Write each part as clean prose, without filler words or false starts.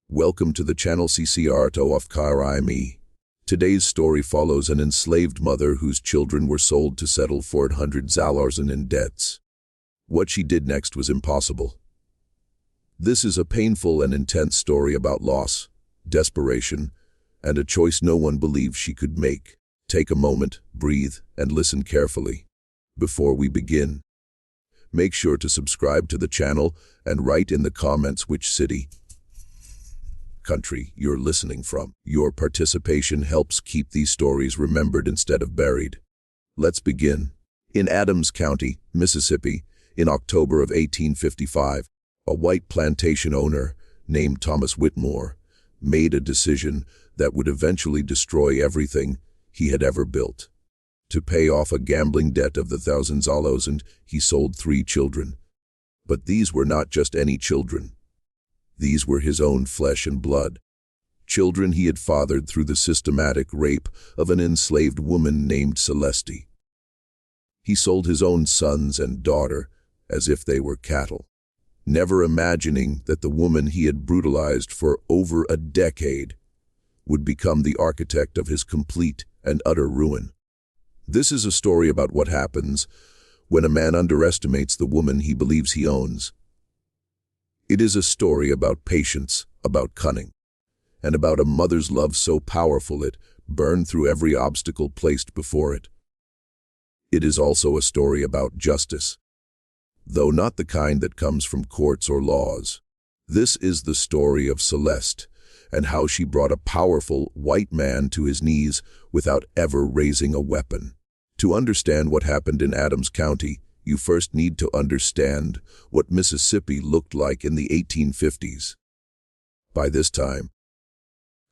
Welcome to the channel CCRTO of Kairaimi. Today's story follows an enslaved mother whose children were sold to settle $400,000 in debts. What she did next was impossible. This is a painful and intense story about loss, desperation, and a choice no one believed she could make. Take a moment, breathe, and listen carefully. Before we begin, make sure to subscribe to the channel and write in the comments which city, country you're listening from. Your participation helps keep these stories remembered instead of buried. Let's begin. In Adams County, Mississippi, in October of 1855, a white plantation owner named Thomas Whitmore made a decision that would eventually destroy everything he had ever built. To pay off a gambling debt of the thousands of dollars, he sold 3 children. But these were not just any children. These were his own flesh and blood. Children he had fathered through the systematic rape of an enslaved woman named Celeste. He sold his own sons and daughter as if they were cattle, never imagining that the woman he had brutalized for over a decade would become the architect of his complete and utter ruin. This is a story about what happens when a man underestimates the woman he believes he owns. It is a story about patience, about cunning, and about a mother's love so powerful it burned through every obstacle placed before it. It is also a story about justice, though not the kind that comes from courts or laws. This is the story of Celeste and how she brought a powerful white man to his knees without ever raising a weapon. To understand what happened in Adams County, you first need to understand what Mississippi looked like in the 1850s. By this time,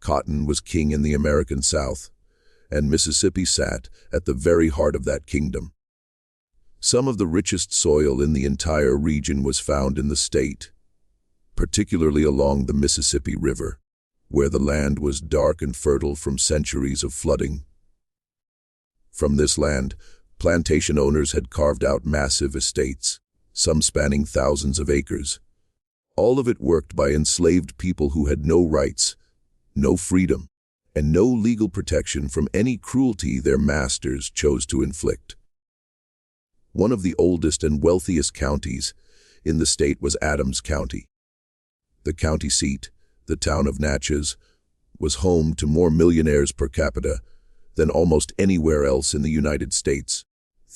cotton was king in the American South, and Mississippi sat at the very heart of that kingdom. Some of the richest soil in the entire region was found in the state, particularly along the Mississippi River, where the land was dark and fertile from centuries of flooding. From this land, plantation owners had carved out massive estates, some spanning thousands of acres. All of it worked by enslaved people who had no rights, no freedom, and no legal protection from any cruelty their masters chose to inflict. One of the oldest and wealthiest counties in the state was Adams County. The county seat, the town of Natchez, was home to more millionaires per capita than almost anywhere else in the United States.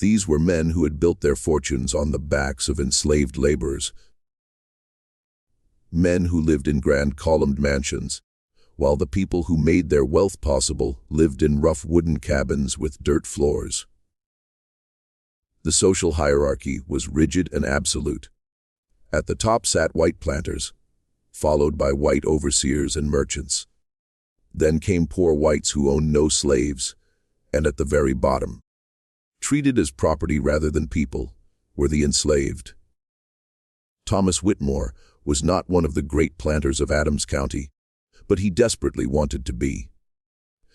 These were men who had built their fortunes on the backs of enslaved laborers. Men who lived in grand columned mansions, while the people who made their wealth possible lived in rough wooden cabins with dirt floors. The social hierarchy was rigid and absolute. At the top sat white planters, followed by white overseers and merchants. Then came poor whites who owned no slaves, and at the very bottom, treated as property rather than people, were the enslaved. Thomas Whitmore was not one of the great planters of Adams County, but he desperately wanted to be.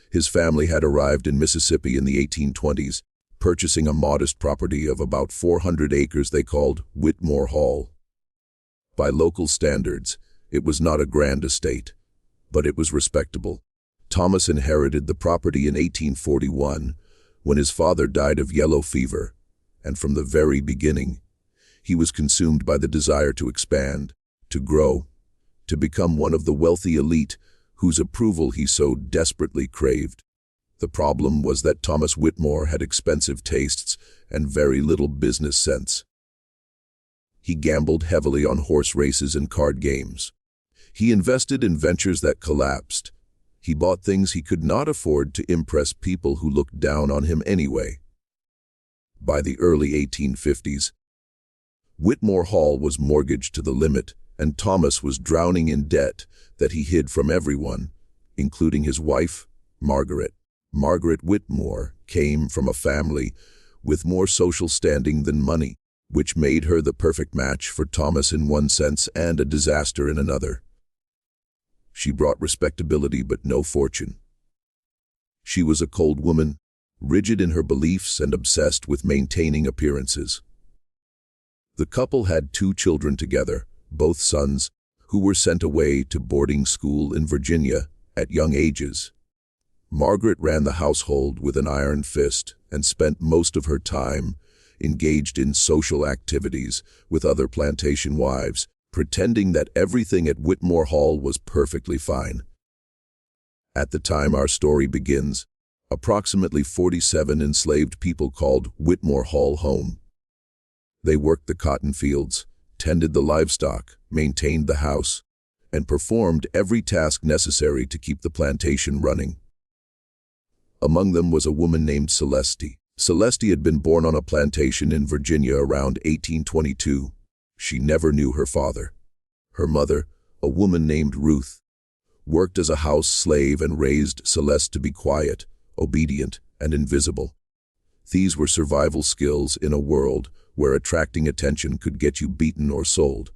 His family had arrived in Mississippi in the 1820s, purchasing a modest property of about 400 acres they called Whitmore Hall. By local standards, it was not a grand estate, but it was respectable. Thomas inherited the property in 1841 when his father died of yellow fever, and from the very beginning, he was consumed by the desire to expand, to grow, to become one of the wealthy elite whose approval he so desperately craved. The problem was that Thomas Whitmore had expensive tastes and very little business sense. He gambled heavily on horse races and card games. He invested in ventures that collapsed. He bought things he could not afford to impress people who looked down on him anyway. By the early 1850s, Whitmore Hall was mortgaged to the limit, and Thomas was drowning in debt that he hid from everyone, including his wife, Margaret. Margaret Whitmore came from a family with more social standing than money, which made her the perfect match for Thomas in one sense and a disaster in another. She brought respectability but no fortune. She was a cold woman, rigid in her beliefs and obsessed with maintaining appearances. The couple had 2 children together, both sons, who were sent away to boarding school in Virginia at young ages. Margaret ran the household with an iron fist and spent most of her time engaged in social activities with other plantation wives, pretending that everything at Whitmore Hall was perfectly fine. At the time our story begins, approximately 47 enslaved people called Whitmore Hall home. They worked the cotton fields, tended the livestock, maintained the house, and performed every task necessary to keep the plantation running. Among them was a woman named Celeste. Celeste had been born on a plantation in Virginia around 1822. She never knew her father. Her mother, a woman named Ruth, worked as a house slave and raised Celeste to be quiet, obedient, and invisible. These were survival skills in a world where attracting attention could get you beaten or sold.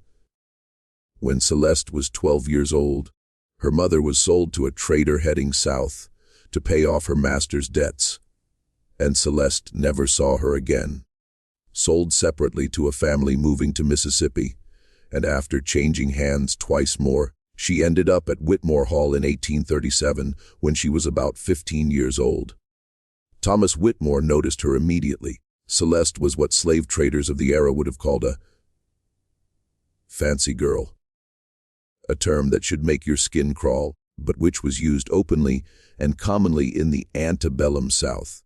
When Celeste was 12 years old, her mother was sold to a trader heading south to pay off her master's debts, and Celeste never saw her again. Sold separately to a family moving to Mississippi, and after changing hands twice more, she ended up at Whitmore Hall in 1837 when she was about 15 years old. Thomas Whitmore noticed her immediately. Celeste was what slave traders of the era would have called a fancy girl, a term that should make your skin crawl, but which was used openly and commonly in the antebellum South.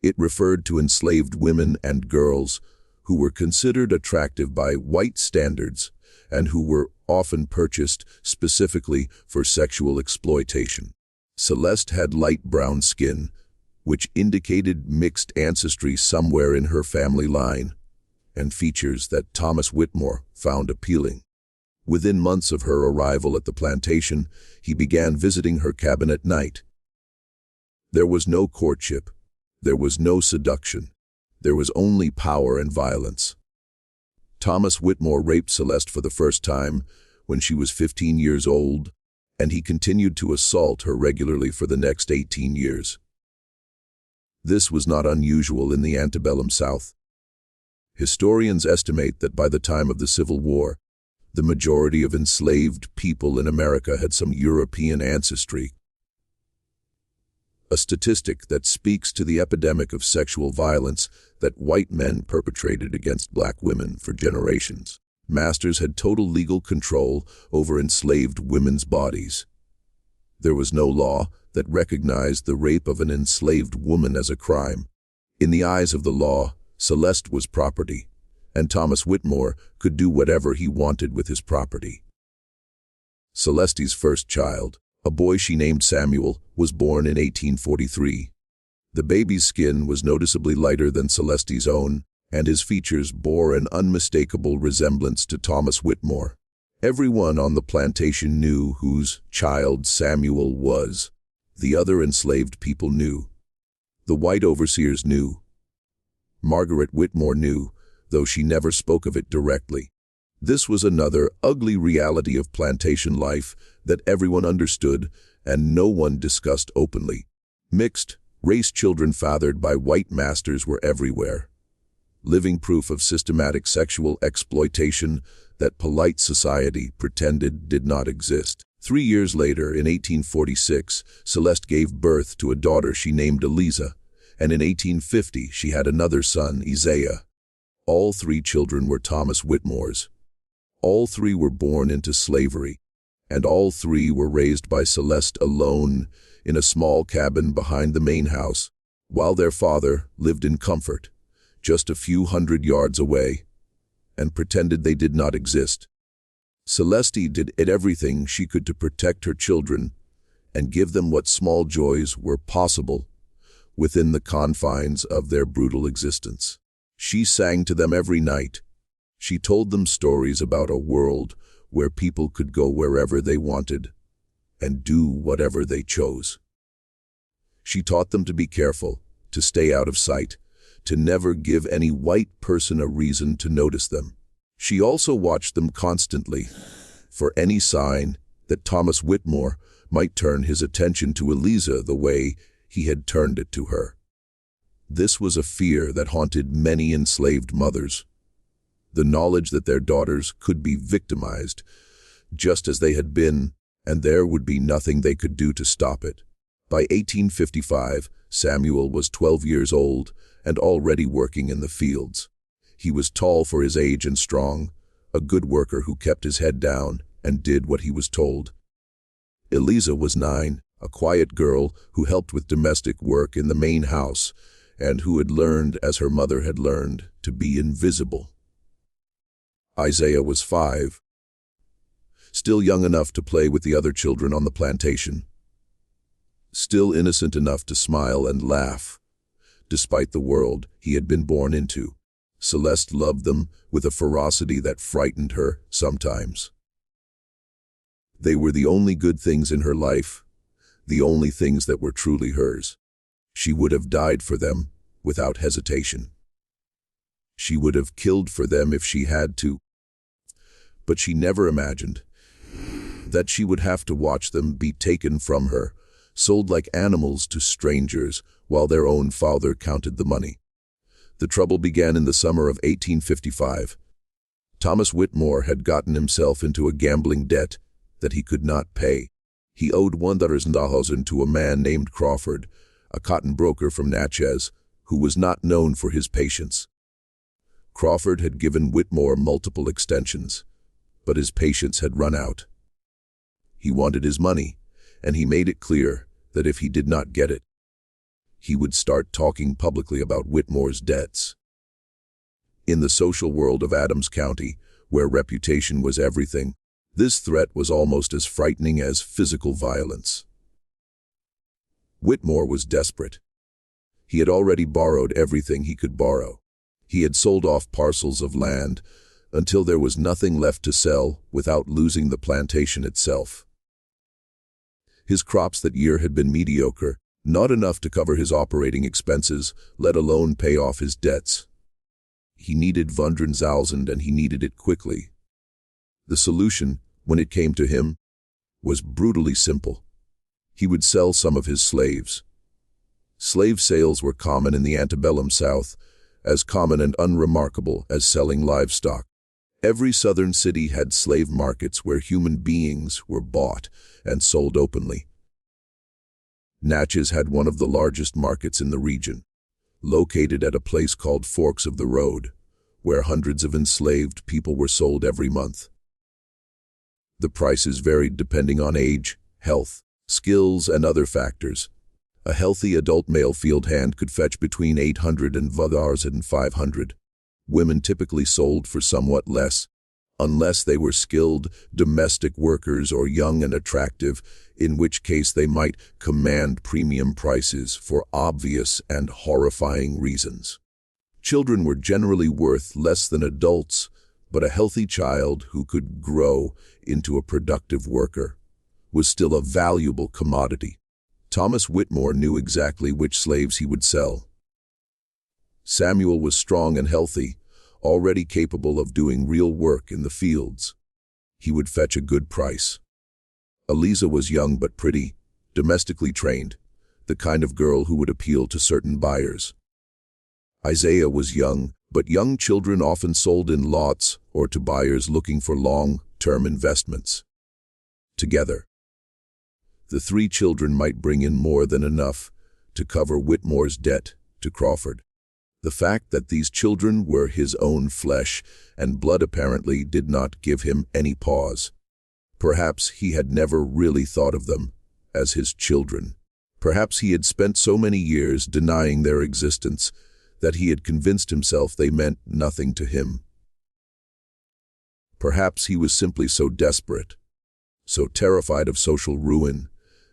It referred to enslaved women and girls who were considered attractive by white standards and who were often purchased specifically for sexual exploitation. Celeste had light brown skin, which indicated mixed ancestry somewhere in her family line, and features that Thomas Whitmore found appealing. Within months of her arrival at the plantation, he began visiting her cabin at night. There was no courtship, there was no seduction, there was only power and violence. Thomas Whitmore raped Celeste for the first time when she was 15 years old, and he continued to assault her regularly for the next 18 years. This was not unusual in the antebellum South. Historians estimate that by the time of the Civil War, the majority of enslaved people in America had some European ancestry, a statistic that speaks to the epidemic of sexual violence that white men perpetrated against black women for generations. Masters had total legal control over enslaved women's bodies. There was no law that recognized the rape of an enslaved woman as a crime. In the eyes of the law, Celeste was property, and Thomas Whitmore could do whatever he wanted with his property. Celeste's first child, a boy she named Samuel, was born in 1843. The baby's skin was noticeably lighter than Celeste's own, and his features bore an unmistakable resemblance to Thomas Whitmore. Everyone on the plantation knew whose child Samuel was. The other enslaved people knew. The white overseers knew. Margaret Whitmore knew, though she never spoke of it directly. This was another ugly reality of plantation life that everyone understood and no one discussed openly. Mixed race children fathered by white masters were everywhere, living proof of systematic sexual exploitation that polite society pretended did not exist. 3 years later, in 1846, Celeste gave birth to a daughter she named Eliza, and in 1850 she had another son, Isaiah. All 3 children were Thomas Whitmore's. All 3 were born into slavery, and all 3 were raised by Celeste alone in a small cabin behind the main house, while their father lived in comfort, just a few hundred yards away, and pretended they did not exist. Celeste did everything she could to protect her children and give them what small joys were possible within the confines of their brutal existence. She sang to them every night. She told them stories about a world where people could go wherever they wanted and do whatever they chose. She taught them to be careful, to stay out of sight, to never give any white person a reason to notice them. She also watched them constantly for any sign that Thomas Whitmore might turn his attention to Eliza the way he had turned it to her. This was a fear that haunted many enslaved mothers. The knowledge that their daughters could be victimized just as they had been, and there would be nothing they could do to stop it. By 1855, Samuel was 12 years old and already working in the fields. He was tall for his age and strong, a good worker who kept his head down and did what he was told. Eliza was 9, a quiet girl who helped with domestic work in the main house and who had learned, as her mother had learned, to be invisible. Isaiah was 5, still young enough to play with the other children on the plantation, still innocent enough to smile and laugh, despite the world he had been born into. Celeste loved them with a ferocity that frightened her sometimes. They were the only good things in her life, the only things that were truly hers. She would have died for them without hesitation. She would have killed for them if she had to. But she never imagined that she would have to watch them be taken from her, sold like animals to strangers, while their own father counted the money. The trouble began in the summer of 1855. Thomas Whitmore had gotten himself into a gambling debt that he could not pay. He owed $1,000 to a man named Crawford, a cotton broker from Natchez, who was not known for his patience. Crawford had given Whitmore multiple extensions, but his patience had run out. He wanted his money, and he made it clear that if he did not get it, he would start talking publicly about Whitmore's debts. In the social world of Adams County, where reputation was everything, this threat was almost as frightening as physical violence. Whitmore was desperate. He had already borrowed everything he could borrow. He had sold off parcels of land until there was nothing left to sell without losing the plantation itself. His crops that year had been mediocre, not enough to cover his operating expenses, let alone pay off his debts. He needed $100,000 and he needed it quickly. The solution, when it came to him, was brutally simple. He would sell some of his slaves. Slave sales were common in the antebellum South, as common and unremarkable as selling livestock. Every southern city had slave markets where human beings were bought and sold openly. Natchez had one of the largest markets in the region, located at a place called Forks of the Road, where hundreds of enslaved people were sold every month. The prices varied depending on age, health, skills, and other factors. A healthy adult male field hand could fetch between $800 and $500. Women typically sold for somewhat less, unless they were skilled domestic workers or young and attractive, in which case they might command premium prices for obvious and horrifying reasons. Children were generally worth less than adults, but a healthy child who could grow into a productive worker was still a valuable commodity. Thomas Whitmore knew exactly which slaves he would sell. Samuel was strong and healthy, already capable of doing real work in the fields. He would fetch a good price. Eliza was young but pretty, domestically trained, the kind of girl who would appeal to certain buyers. Isaiah was young, but young children often sold in lots or to buyers looking for long-term investments. Together, the three children might bring in more than enough to cover Whitmore's debt to Crawford. The fact that these children were his own flesh and blood apparently did not give him any pause. Perhaps he had never really thought of them as his children. Perhaps he had spent so many years denying their existence that he had convinced himself they meant nothing to him. Perhaps he was simply so desperate, so terrified of social ruin,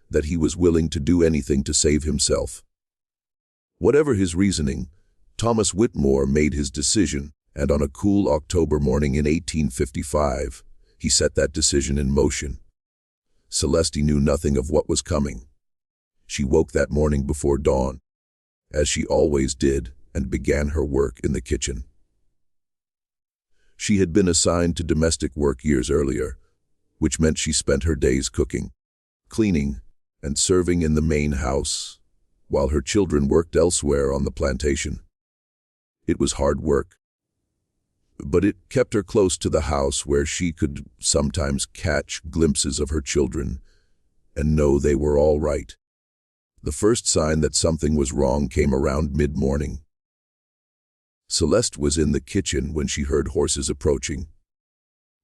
that he was willing to do anything to save himself. Whatever his reasoning, Thomas Whitmore made his decision, and on a cool October morning in 1855, he set that decision in motion. Celeste knew nothing of what was coming. She woke that morning before dawn, as she always did, and began her work in the kitchen. She had been assigned to domestic work years earlier, which meant she spent her days cooking, cleaning, and serving in the main house, while her children worked elsewhere on the plantation. It was hard work. but it kept her close to the house where she could sometimes catch glimpses of her children and know they were all right. The first sign that something was wrong came around mid-morning. Celeste was in the kitchen when she heard horses approaching.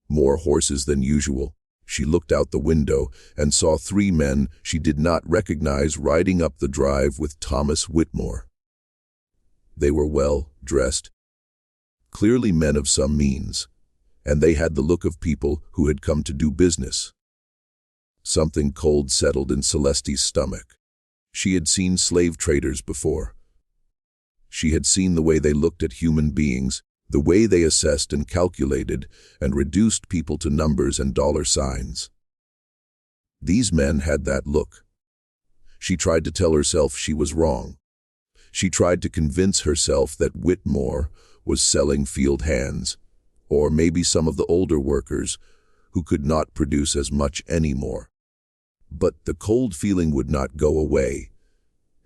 More horses than usual. She looked out the window and saw 3 men she did not recognize riding up the drive with Thomas Whitmore. They were well dressed, clearly men of some means, and they had the look of people who had come to do business. Something cold settled in Celeste's stomach. She had seen slave traders before. She had seen the way they looked at human beings, the way they assessed and calculated and reduced people to numbers and dollar signs. These men had that look. She tried to tell herself she was wrong. She tried to convince herself that Whitmore was selling field hands, or maybe some of the older workers who could not produce as much anymore. But the cold feeling would not go away,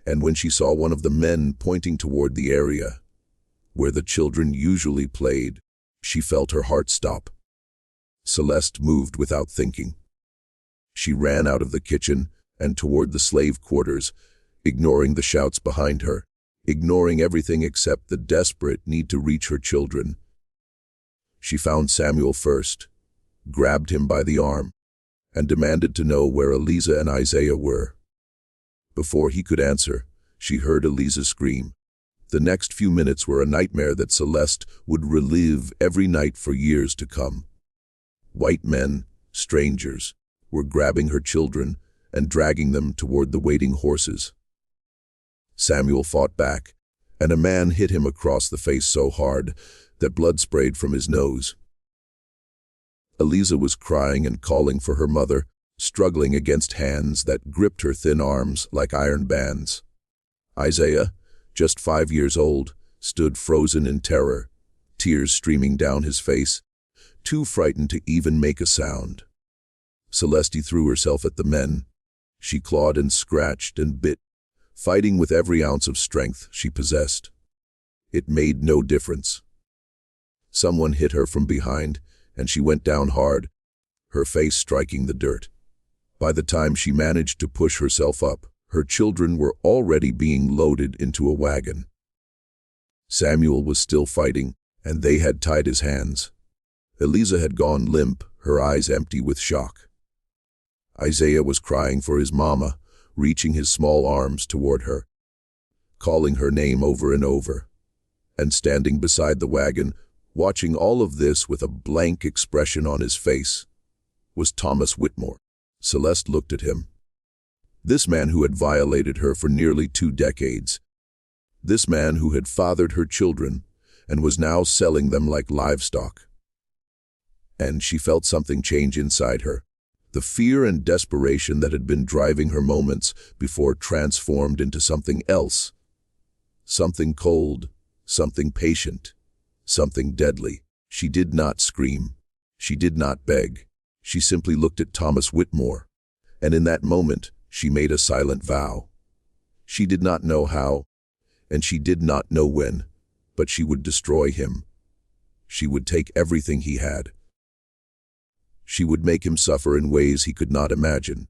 and when she saw one of the men pointing toward the area where the children usually played, she felt her heart stop. Celeste moved without thinking. She ran out of the kitchen and toward the slave quarters, ignoring the shouts behind her, ignoring everything except the desperate need to reach her children. She found Samuel first, grabbed him by the arm, and demanded to know where Eliza and Isaiah were. Before he could answer, she heard Eliza scream. The next few minutes were a nightmare that Celeste would relive every night for years to come. White men, strangers, were grabbing her children and dragging them toward the waiting horses. Samuel fought back, and a man hit him across the face so hard that blood sprayed from his nose. Eliza was crying and calling for her mother, struggling against hands that gripped her thin arms like iron bands. Isaiah, just 5 years old, stood frozen in terror, tears streaming down his face, too frightened to even make a sound. Celeste threw herself at the men. She clawed and scratched and bit, fighting with every ounce of strength she possessed. It made no difference. Someone hit her from behind, and she went down hard, her face striking the dirt. By the time she managed to push herself up, her children were already being loaded into a wagon. Samuel was still fighting, and they had tied his hands. Eliza had gone limp, her eyes empty with shock. Isaiah was crying for his mama, reaching his small arms toward her, calling her name over and over, and standing beside the wagon, watching all of this with a blank expression on his face, was Thomas Whitmore. Celeste looked at him. This man who had violated her for nearly 2 decades. This man who had fathered her children and was now selling them like livestock. And she felt something change inside her. The fear and desperation that had been driving her moments before transformed into something else. Something cold, something patient, something deadly. She did not scream. She did not beg. She simply looked at Thomas Whitmore, and in that moment, she made a silent vow. She did not know how, and she did not know when, but she would destroy him. She would take everything he had. She would make him suffer in ways he could not imagine.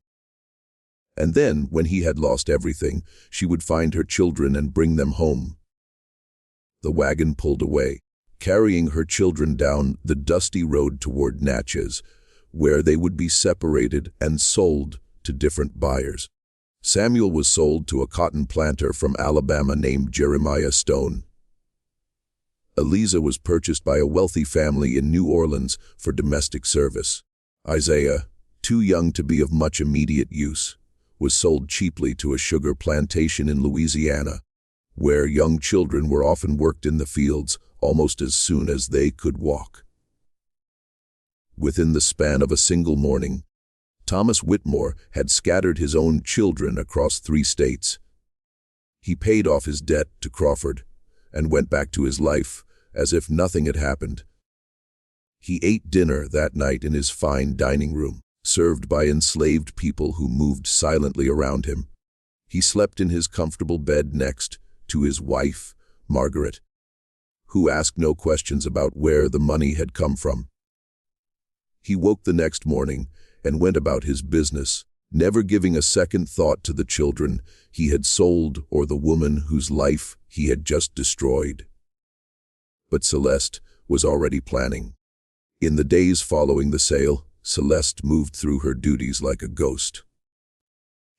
And then, when he had lost everything, she would find her children and bring them home. The wagon pulled away, carrying her children down the dusty road toward Natchez, where they would be separated and sold to different buyers. Samuel was sold to a cotton planter from Alabama named Jeremiah Stone. Eliza was purchased by a wealthy family in New Orleans for domestic service. Isaiah, too young to be of much immediate use, was sold cheaply to a sugar plantation in Louisiana, where young children were often worked in the fields almost as soon as they could walk. Within the span of a single morning, Thomas Whitmore had scattered his own children across 3 states. He paid off his debt to Crawford and went back to his life as if nothing had happened. He ate dinner that night in his fine dining room, served by enslaved people who moved silently around him. He slept in his comfortable bed next to his wife, Margaret, who asked no questions about where the money had come from. He woke the next morning and went about his business, never giving a second thought to the children he had sold or the woman whose life he had just destroyed. But Celeste was already planning. In the days following the sale, Celeste moved through her duties like a ghost.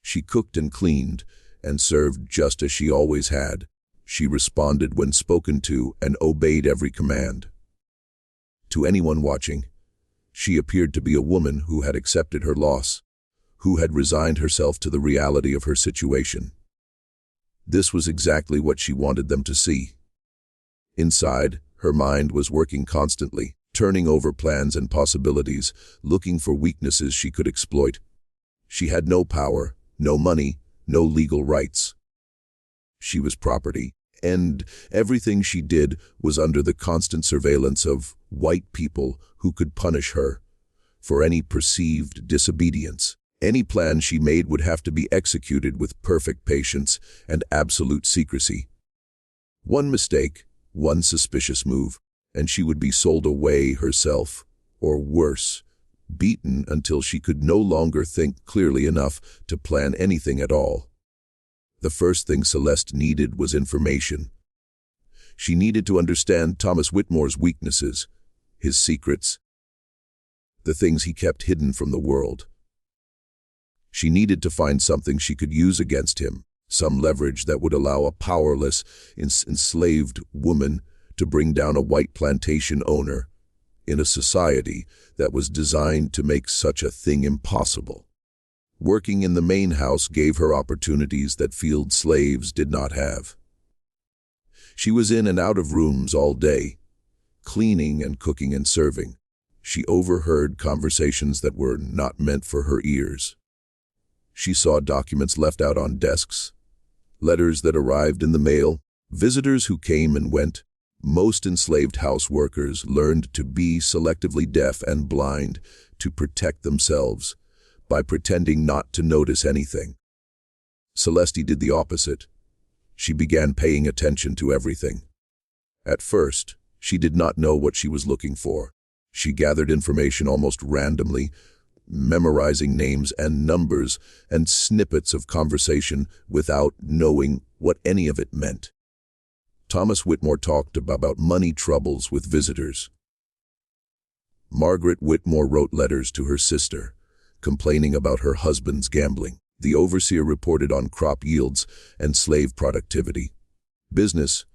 She cooked and cleaned and served just as she always had. She responded when spoken to and obeyed every command. To anyone watching, she appeared to be a woman who had accepted her loss, who had resigned herself to the reality of her situation. This was exactly what she wanted them to see. Inside, her mind was working constantly, turning over plans and possibilities, looking for weaknesses she could exploit. She had no power, no money, no legal rights. She was property, and everything she did was under the constant surveillance of white people who could punish her for any perceived disobedience. Any plan she made would have to be executed with perfect patience and absolute secrecy. One mistake, one suspicious move, and she would be sold away herself, or worse, beaten until she could no longer think clearly enough to plan anything at all. The first thing Celeste needed was information. She needed to understand Thomas Whitmore's weaknesses, his secrets, the things he kept hidden from the world. She needed to find something she could use against him, some leverage that would allow a powerless, enslaved woman to bring down a white plantation owner in a society that was designed to make such a thing impossible. Working in the main house gave her opportunities that field slaves did not have. She was in and out of rooms all day, cleaning and cooking and serving. She overheard conversations that were not meant for her ears. She saw documents left out on desks, letters that arrived in the mail, visitors who came and went. Most enslaved house workers learned to be selectively deaf and blind to protect themselves by pretending not to notice anything. Celeste did the opposite. She began paying attention to everything. At first, she did not know what she was looking for. She gathered information almost randomly, memorizing names and numbers and snippets of conversation without knowing what any of it meant. Thomas Whitmore talked about money troubles with visitors. Margaret Whitmore wrote letters to her sister, complaining about her husband's gambling. The overseer reported on crop yields and slave productivity. Business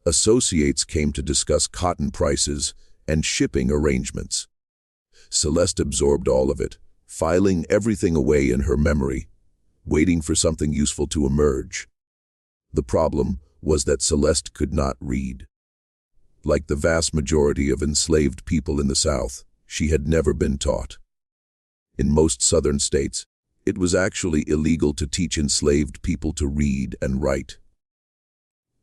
associates came to discuss cotton prices and shipping arrangements. Celeste absorbed all of it, filing everything away in her memory, waiting for something useful to emerge. The problem was that Celeste could not read. Like the vast majority of enslaved people in the South, she had never been taught. In most southern states, it was actually illegal to teach enslaved people to read and write.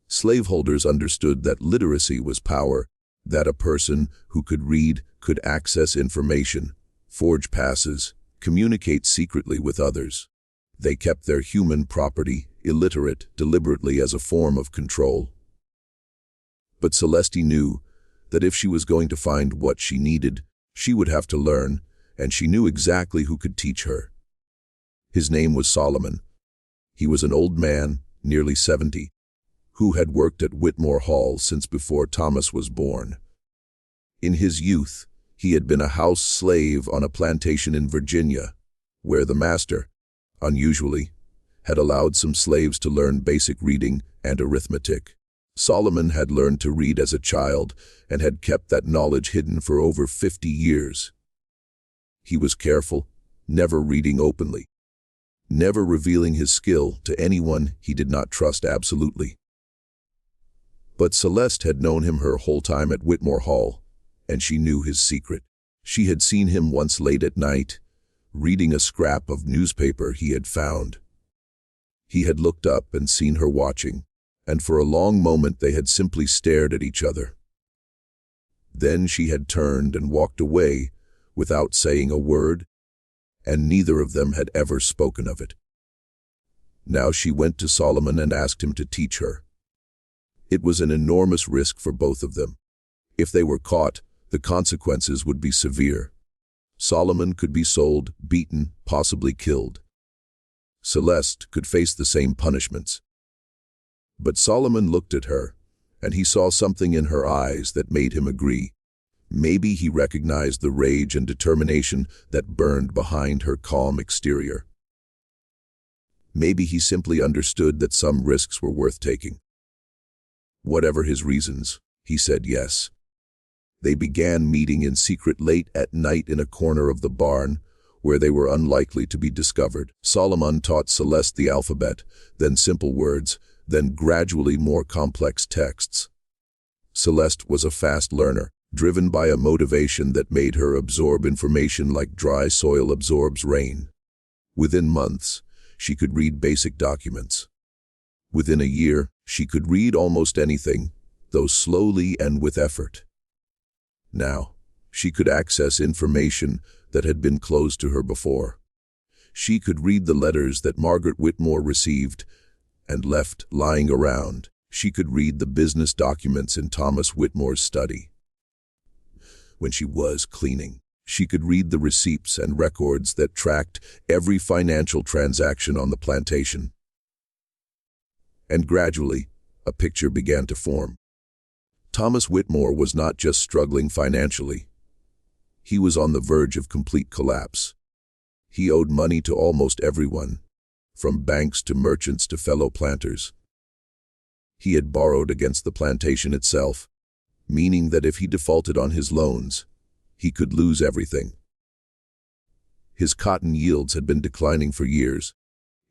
Slaveholders understood that literacy was power, that a person who could read could access information, forge passes, communicate secretly with others. They kept their human property illiterate deliberately as a form of control. But Celeste knew that if she was going to find what she needed, she would have to learn, and she knew exactly who could teach her. His name was Solomon. He was an old man, nearly 70, who had worked at Whitmore Hall since before Thomas was born. In his youth, he had been a house slave on a plantation in Virginia, where the master, unusually, had allowed some slaves to learn basic reading and arithmetic. Solomon had learned to read as a child and had kept that knowledge hidden for over 50 years. He was careful, never reading openly, never revealing his skill to anyone he did not trust absolutely. But Celeste had known him her whole time at Whitmore Hall, and she knew his secret. She had seen him once late at night, reading a scrap of newspaper he had found. He had looked up and seen her watching, and for a long moment they had simply stared at each other. Then she had turned and walked away without saying a word, and neither of them had ever spoken of it. Now she went to Solomon and asked him to teach her. It was an enormous risk for both of them. If they were caught, the consequences would be severe. Solomon could be sold, beaten, possibly killed. Celeste could face the same punishments. But Solomon looked at her, and he saw something in her eyes that made him agree. Maybe he recognized the rage and determination that burned behind her calm exterior. Maybe he simply understood that some risks were worth taking. Whatever his reasons, he said yes. They began meeting in secret late at night in a corner of the barn, where they were unlikely to be discovered. Solomon taught Celeste the alphabet, then simple words, then gradually more complex texts. Celeste was a fast learner, driven by a motivation that made her absorb information like dry soil absorbs rain. Within months, she could read basic documents. Within a year, she could read almost anything, though slowly and with effort. Now, she could access information that had been closed to her before. She could read the letters that Margaret Whitmore received and left lying around. She could read the business documents in Thomas Whitmore's study. When she was cleaning, she could read the receipts and records that tracked every financial transaction on the plantation. And gradually, a picture began to form. Thomas Whitmore was not just struggling financially. He was on the verge of complete collapse. He owed money to almost everyone, from banks to merchants to fellow planters. He had borrowed against the plantation itself, meaning that if he defaulted on his loans, he could lose everything. His cotton yields had been declining for years,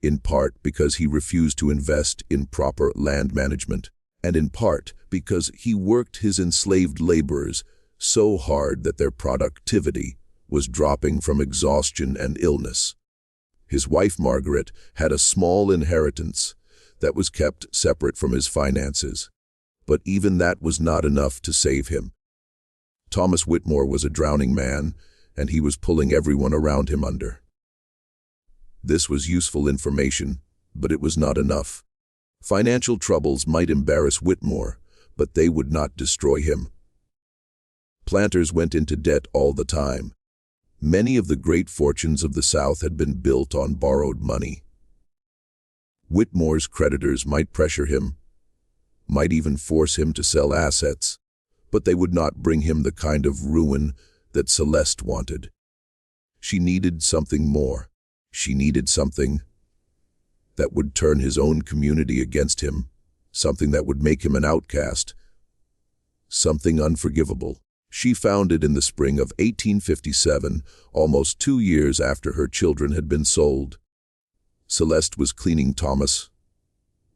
in part because he refused to invest in proper land management, and in part because he worked his enslaved laborers so hard that their productivity was dropping from exhaustion and illness. His wife Margaret had a small inheritance that was kept separate from his finances, but even that was not enough to save him. Thomas Whitmore was a drowning man, and he was pulling everyone around him under. This was useful information, but it was not enough. Financial troubles might embarrass Whitmore, but they would not destroy him. Planters went into debt all the time. Many of the great fortunes of the South had been built on borrowed money. Whitmore's creditors might pressure him, might even force him to sell assets, but they would not bring him the kind of ruin that Celeste wanted. She needed something more. She needed something that would turn his own community against him, something that would make him an outcast, something unforgivable. She found it in the spring of 1857, almost 2 years after her children had been sold. Celeste was cleaning Thomas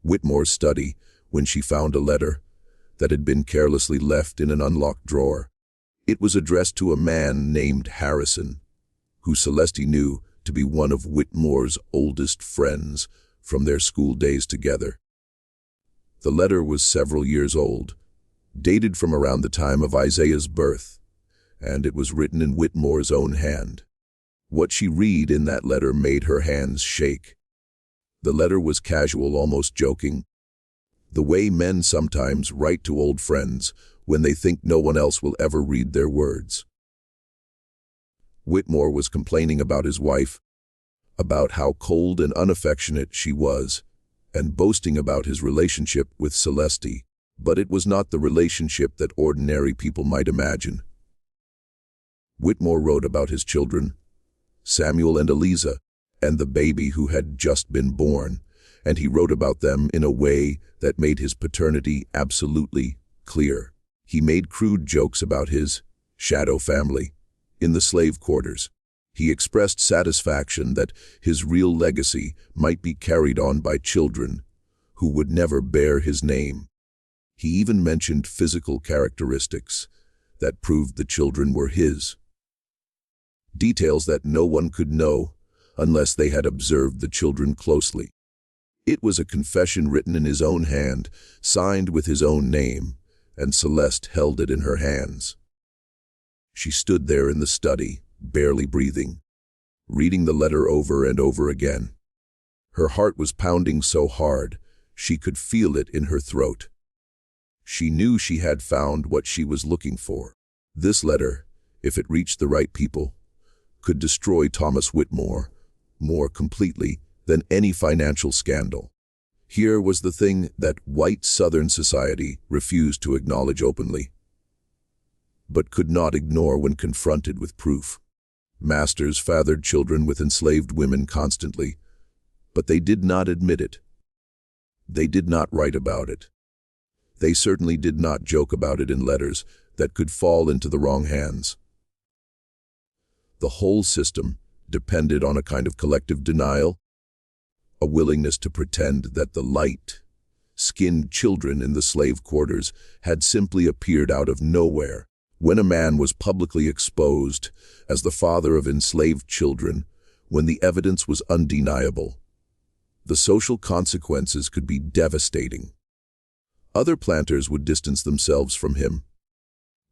Whitmore's study when she found a letter that had been carelessly left in an unlocked drawer. It was addressed to a man named Harrison, who Celeste knew to be one of Whitmore's oldest friends from their school days together. The letter was several years old, dated from around the time of Isaiah's birth, and it was written in Whitmore's own hand. What she read in that letter made her hands shake. The letter was casual, almost joking, the way men sometimes write to old friends when they think no one else will ever read their words. Whitmore was complaining about his wife, about how cold and unaffectionate she was, and boasting about his relationship with Celeste, but it was not the relationship that ordinary people might imagine. Whitmore wrote about his children, Samuel and Eliza, and the baby who had just been born, and he wrote about them in a way that made his paternity absolutely clear. He made crude jokes about his shadow family in the slave quarters. He expressed satisfaction that his real legacy might be carried on by children who would never bear his name. He even mentioned physical characteristics that proved the children were his. Details that no one could know unless they had observed the children closely. It was a confession written in his own hand, signed with his own name, and Celeste held it in her hands. She stood there in the study, barely breathing, reading the letter over and over again. Her heart was pounding so hard, she could feel it in her throat. She knew she had found what she was looking for. This letter, if it reached the right people, could destroy Thomas Whitmore more completely than any financial scandal. Here was the thing that white Southern society refused to acknowledge openly, but could not ignore when confronted with proof. Masters fathered children with enslaved women constantly, but they did not admit it. They did not write about it. They certainly did not joke about it in letters that could fall into the wrong hands. The whole system depended on a kind of collective denial, a willingness to pretend that the light-skinned children in the slave quarters had simply appeared out of nowhere. When a man was publicly exposed as the father of enslaved children, when the evidence was undeniable, the social consequences could be devastating. Other planters would distance themselves from him.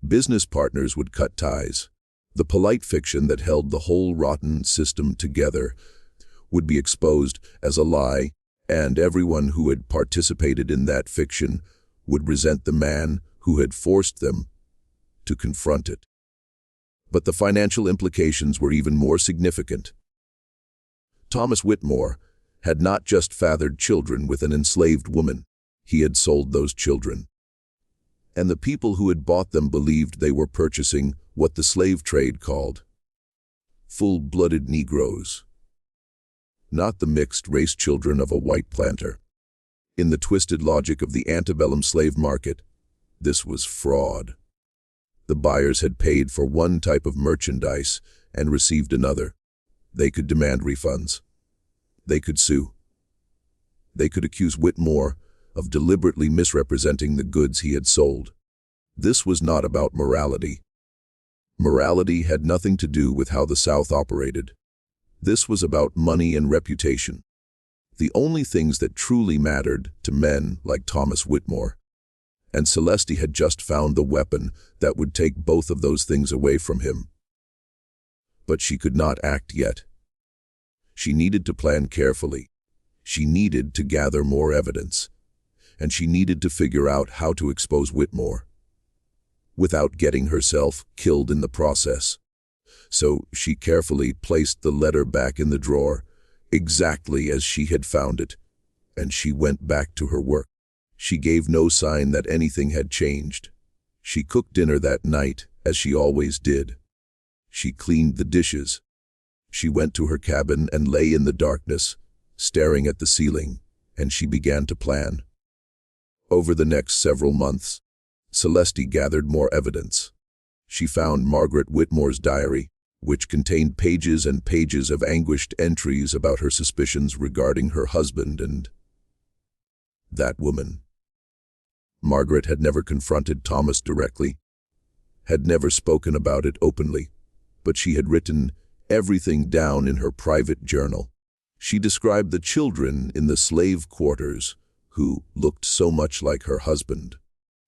Business partners would cut ties. The polite fiction that held the whole rotten system together would be exposed as a lie, and everyone who had participated in that fiction would resent the man who had forced them to confront it. But the financial implications were even more significant. Thomas Whitmore had not just fathered children with an enslaved woman. He had sold those children. And the people who had bought them believed they were purchasing what the slave trade called full-blooded Negroes, not the mixed-race children of a white planter. In the twisted logic of the antebellum slave market, this was fraud. The buyers had paid for one type of merchandise and received another. They could demand refunds. They could sue. They could accuse Whitmore of deliberately misrepresenting the goods he had sold. This was not about morality. Morality had nothing to do with how the South operated. This was about money and reputation. The only things that truly mattered to men like Thomas Whitmore. And Celeste had just found the weapon that would take both of those things away from him. But she could not act yet. She needed to plan carefully. She needed to gather more evidence. And she needed to figure out how to expose Whitmore without getting herself killed in the process. So she carefully placed the letter back in the drawer, exactly as she had found it, and she went back to her work. She gave no sign that anything had changed. She cooked dinner that night, as she always did. She cleaned the dishes. She went to her cabin and lay in the darkness, staring at the ceiling, and she began to plan. Over the next several months, Celeste gathered more evidence. She found Margaret Whitmore's diary, which contained pages and pages of anguished entries about her suspicions regarding her husband and that woman. Margaret had never confronted Thomas directly, had never spoken about it openly, but she had written everything down in her private journal. She described the children in the slave quarters who looked so much like her husband.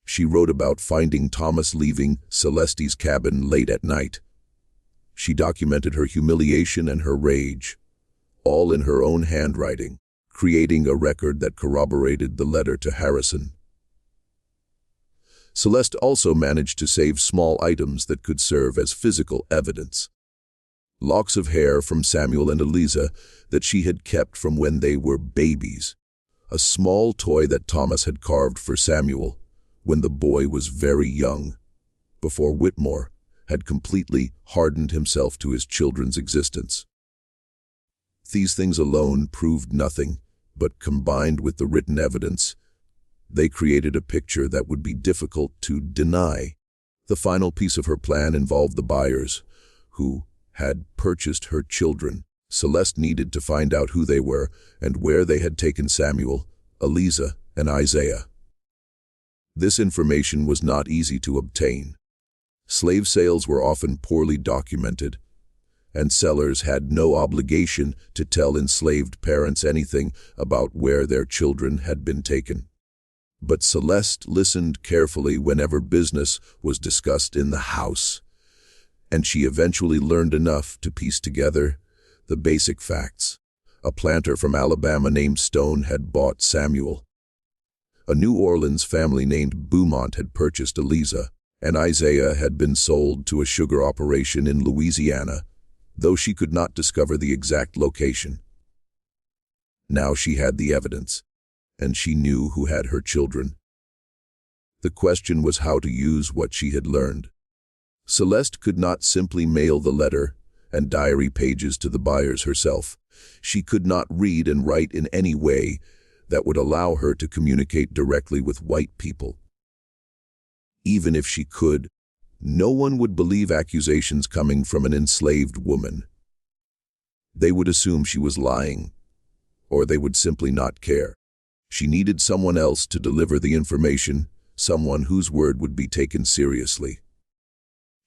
She wrote about finding Thomas leaving Celeste's cabin late at night. She documented her humiliation and her rage, all in her own handwriting, creating a record that corroborated the letter to Harrison. Celeste also managed to save small items that could serve as physical evidence. Locks of hair from Samuel and Eliza that she had kept from when they were babies. A small toy that Thomas had carved for Samuel when the boy was very young, before Whitmore had completely hardened himself to his children's existence. These things alone proved nothing, but combined with the written evidence, they created a picture that would be difficult to deny. The final piece of her plan involved the buyers, who had purchased her children. Celeste needed to find out who they were and where they had taken Samuel, Eliza, and Isaiah. This information was not easy to obtain. Slave sales were often poorly documented, and sellers had no obligation to tell enslaved parents anything about where their children had been taken. But Celeste listened carefully whenever business was discussed in the house, and she eventually learned enough to piece together the basic facts. A planter from Alabama named Stone had bought Samuel. A New Orleans family named Beaumont had purchased Eliza, and Isaiah had been sold to a sugar operation in Louisiana, though she could not discover the exact location. Now she had the evidence, and she knew who had her children. The question was how to use what she had learned. Celeste could not simply mail the letter and diary pages to the buyers herself. She could not read and write in any way that would allow her to communicate directly with white people. Even if she could, no one would believe accusations coming from an enslaved woman. They would assume she was lying, or they would simply not care. She needed someone else to deliver the information, someone whose word would be taken seriously.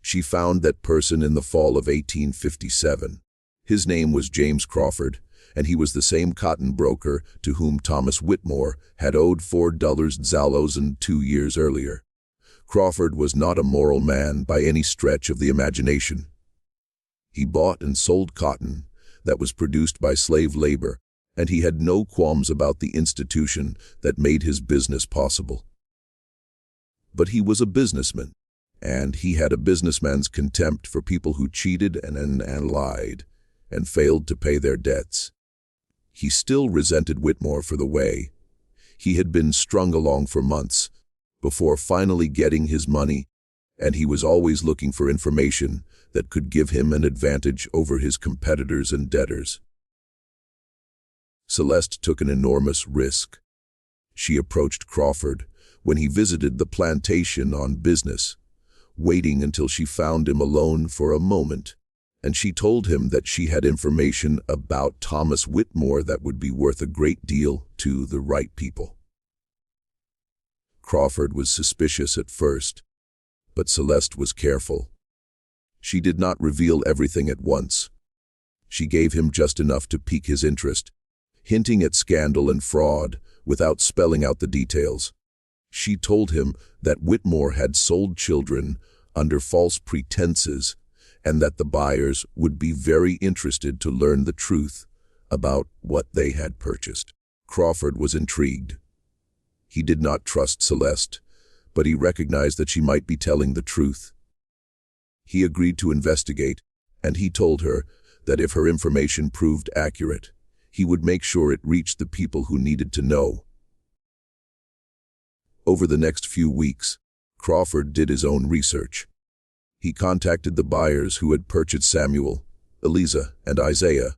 She found that person in the fall of 1857. His name was James Crawford, and he was the same cotton broker to whom Thomas Whitmore had owed $4 2 years earlier. Crawford was not a moral man by any stretch of the imagination. He bought and sold cotton that was produced by slave labor, and he had no qualms about the institution that made his business possible. But he was a businessman, and he had a businessman's contempt for people who cheated and lied and failed to pay their debts. He still resented Whitmore for the way he had been strung along for months before finally getting his money, and he was always looking for information that could give him an advantage over his competitors and debtors. Celeste took an enormous risk. She approached Crawford when he visited the plantation on business, waiting until she found him alone for a moment, and she told him that she had information about Thomas Whitmore that would be worth a great deal to the right people. Crawford was suspicious at first, but Celeste was careful. She did not reveal everything at once. She gave him just enough to pique his interest, hinting at scandal and fraud without spelling out the details. She told him that Whitmore had sold children under false pretenses and that the buyers would be very interested to learn the truth about what they had purchased. Crawford was intrigued. He did not trust Celeste, but he recognized that she might be telling the truth. He agreed to investigate, and he told her that if her information proved accurate, he would make sure it reached the people who needed to know. Over the next few weeks, Crawford did his own research. He contacted the buyers who had purchased Samuel, Eliza, and Isaiah,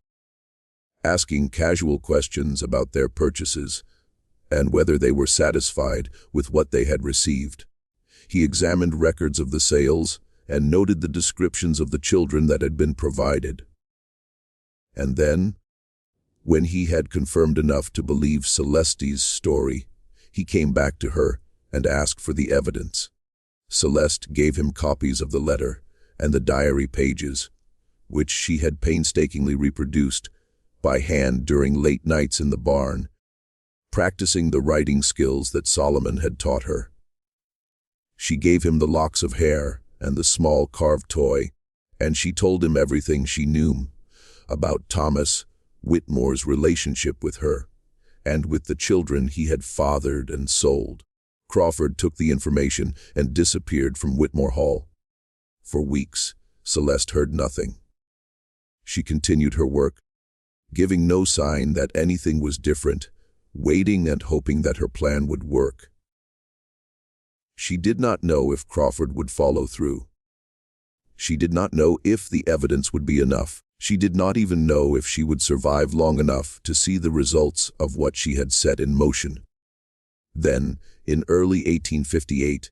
asking casual questions about their purchases and whether they were satisfied with what they had received. He examined records of the sales and noted the descriptions of the children that had been provided. And then, when he had confirmed enough to believe Celeste's story, he came back to her and asked for the evidence. Celeste gave him copies of the letter and the diary pages, which she had painstakingly reproduced by hand during late nights in the barn, practicing the writing skills that Solomon had taught her. She gave him the locks of hair and the small carved toy, and she told him everything she knew about Thomas Whitmore's relationship with her and with the children he had fathered and sold. Crawford took the information and disappeared from Whitmore Hall. For weeks, Celeste heard nothing. She continued her work, giving no sign that anything was different, waiting and hoping that her plan would work. She did not know if Crawford would follow through. She did not know if the evidence would be enough. She did not even know if she would survive long enough to see the results of what she had set in motion. Then, in early 1858,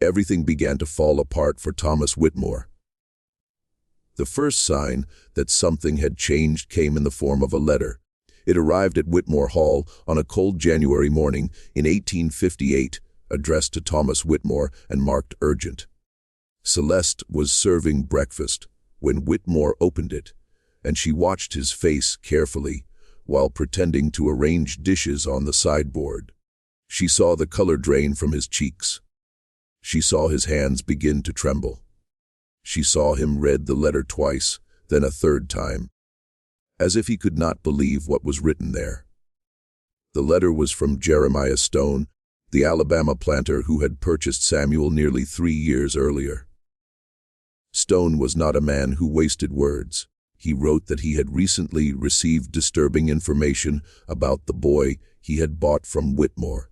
everything began to fall apart for Thomas Whitmore. The first sign that something had changed came in the form of a letter. It arrived at Whitmore Hall on a cold January morning in 1858, addressed to Thomas Whitmore and marked urgent. Celeste was serving breakfast when Whitmore opened it, and she watched his face carefully while pretending to arrange dishes on the sideboard. She saw the color drain from his cheeks. She saw his hands begin to tremble. She saw him read the letter twice, then a third time, as if he could not believe what was written there. The letter was from Jeremiah Stone, the Alabama planter who had purchased Samuel nearly 3 years earlier. Stone was not a man who wasted words. He wrote that he had recently received disturbing information about the boy he had bought from Whitmore.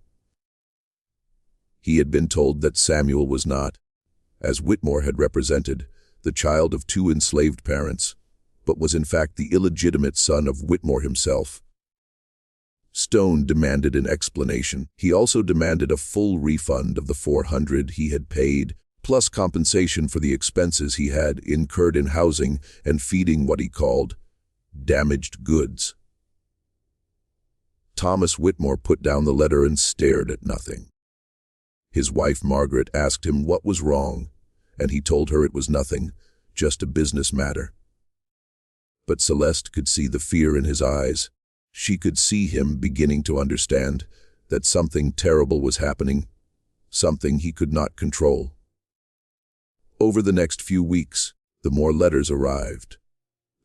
He had been told that Samuel was not, as Whitmore had represented, the child of 2 enslaved parents, but was in fact the illegitimate son of Whitmore himself. Stone demanded an explanation. He also demanded a full refund of the $400 he had paid, plus compensation for the expenses he had incurred in housing and feeding what he called damaged goods. Thomas Whitmore put down the letter and stared at nothing. His wife Margaret asked him what was wrong, and he told her it was nothing, just a business matter. But Celeste could see the fear in his eyes. She could see him beginning to understand that something terrible was happening, something he could not control. Over the next few weeks, the more letters arrived.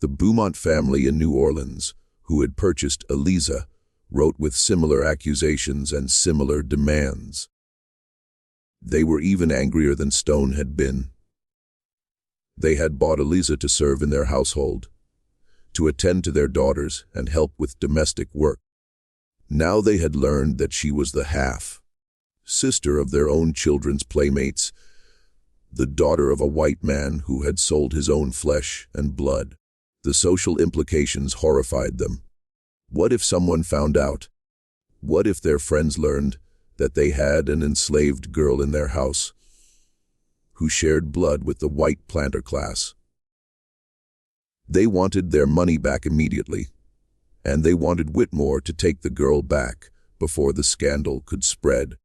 The Beaumont family in New Orleans, who had purchased Eliza, wrote with similar accusations and similar demands. They were even angrier than Stone had been. They had bought Eliza to serve in their household, to attend to their daughters and help with domestic work. Now they had learned that she was the half-sister of their own children's playmates, the daughter of a white man who had sold his own flesh and blood. The social implications horrified them. What if someone found out? What if their friends learned that they had an enslaved girl in their house who shared blood with the white planter class? They wanted their money back immediately, and they wanted Whitmore to take the girl back before the scandal could spread.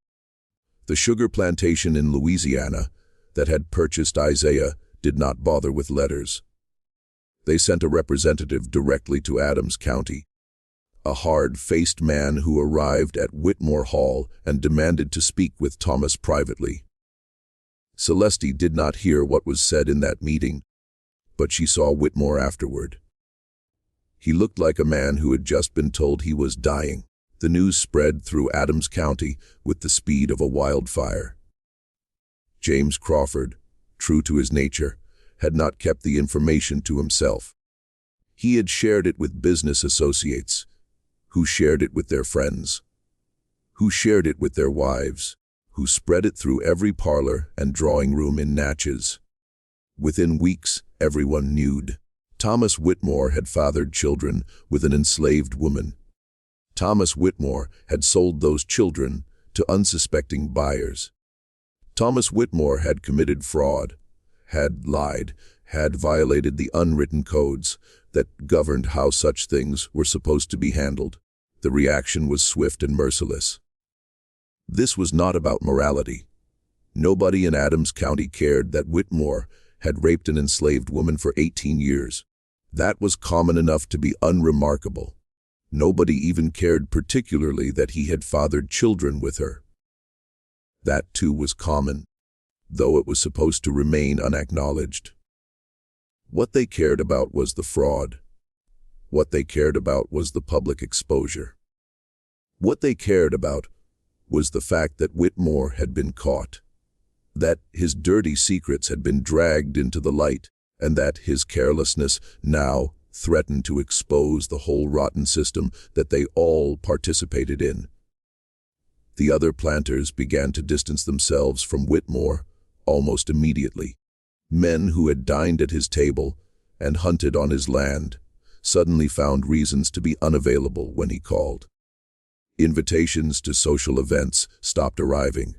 The sugar plantation in Louisiana that had purchased Isaiah did not bother with letters. They sent a representative directly to Adams County, a hard-faced man who arrived at Whitmore Hall and demanded to speak with Thomas privately. Celeste did not hear what was said in that meeting, but she saw Whitmore afterward. He looked like a man who had just been told he was dying. The news spread through Adams County with the speed of a wildfire. James Crawford, true to his nature, had not kept the information to himself. He had shared it with business associates, who shared it with their friends, who shared it with their wives, who spread it through every parlor and drawing room in Natchez. Within weeks, everyone knew. Thomas Whitmore had fathered children with an enslaved woman. Thomas Whitmore had sold those children to unsuspecting buyers. Thomas Whitmore had committed fraud, had lied, had violated the unwritten codes that governed how such things were supposed to be handled. The reaction was swift and merciless. This was not about morality. Nobody in Adams County cared that Whitmore had raped an enslaved woman for 18 years. That was common enough to be unremarkable. Nobody even cared particularly that he had fathered children with her. That too was common, though it was supposed to remain unacknowledged. What they cared about was the fraud. What they cared about was the public exposure. What they cared about was the fact that Whitmore had been caught, that his dirty secrets had been dragged into the light, and that his carelessness now threatened to expose the whole rotten system that they all participated in. The other planters began to distance themselves from Whitmore almost immediately. Men who had dined at his table and hunted on his land suddenly found reasons to be unavailable when he called. Invitations to social events stopped arriving.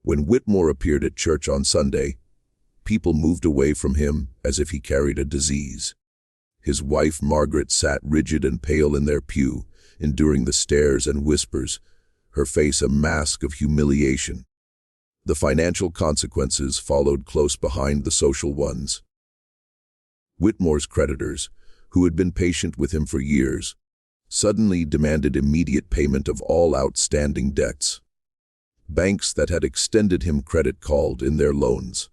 When Whitmore appeared at church on Sunday, people moved away from him as if he carried a disease. His wife Margaret sat rigid and pale in their pew, enduring the stares and whispers, her face a mask of humiliation. The financial consequences followed close behind the social ones. Whitmore's creditors, who had been patient with him for years, suddenly demanded immediate payment of all outstanding debts. Banks that had extended him credit called in their loans.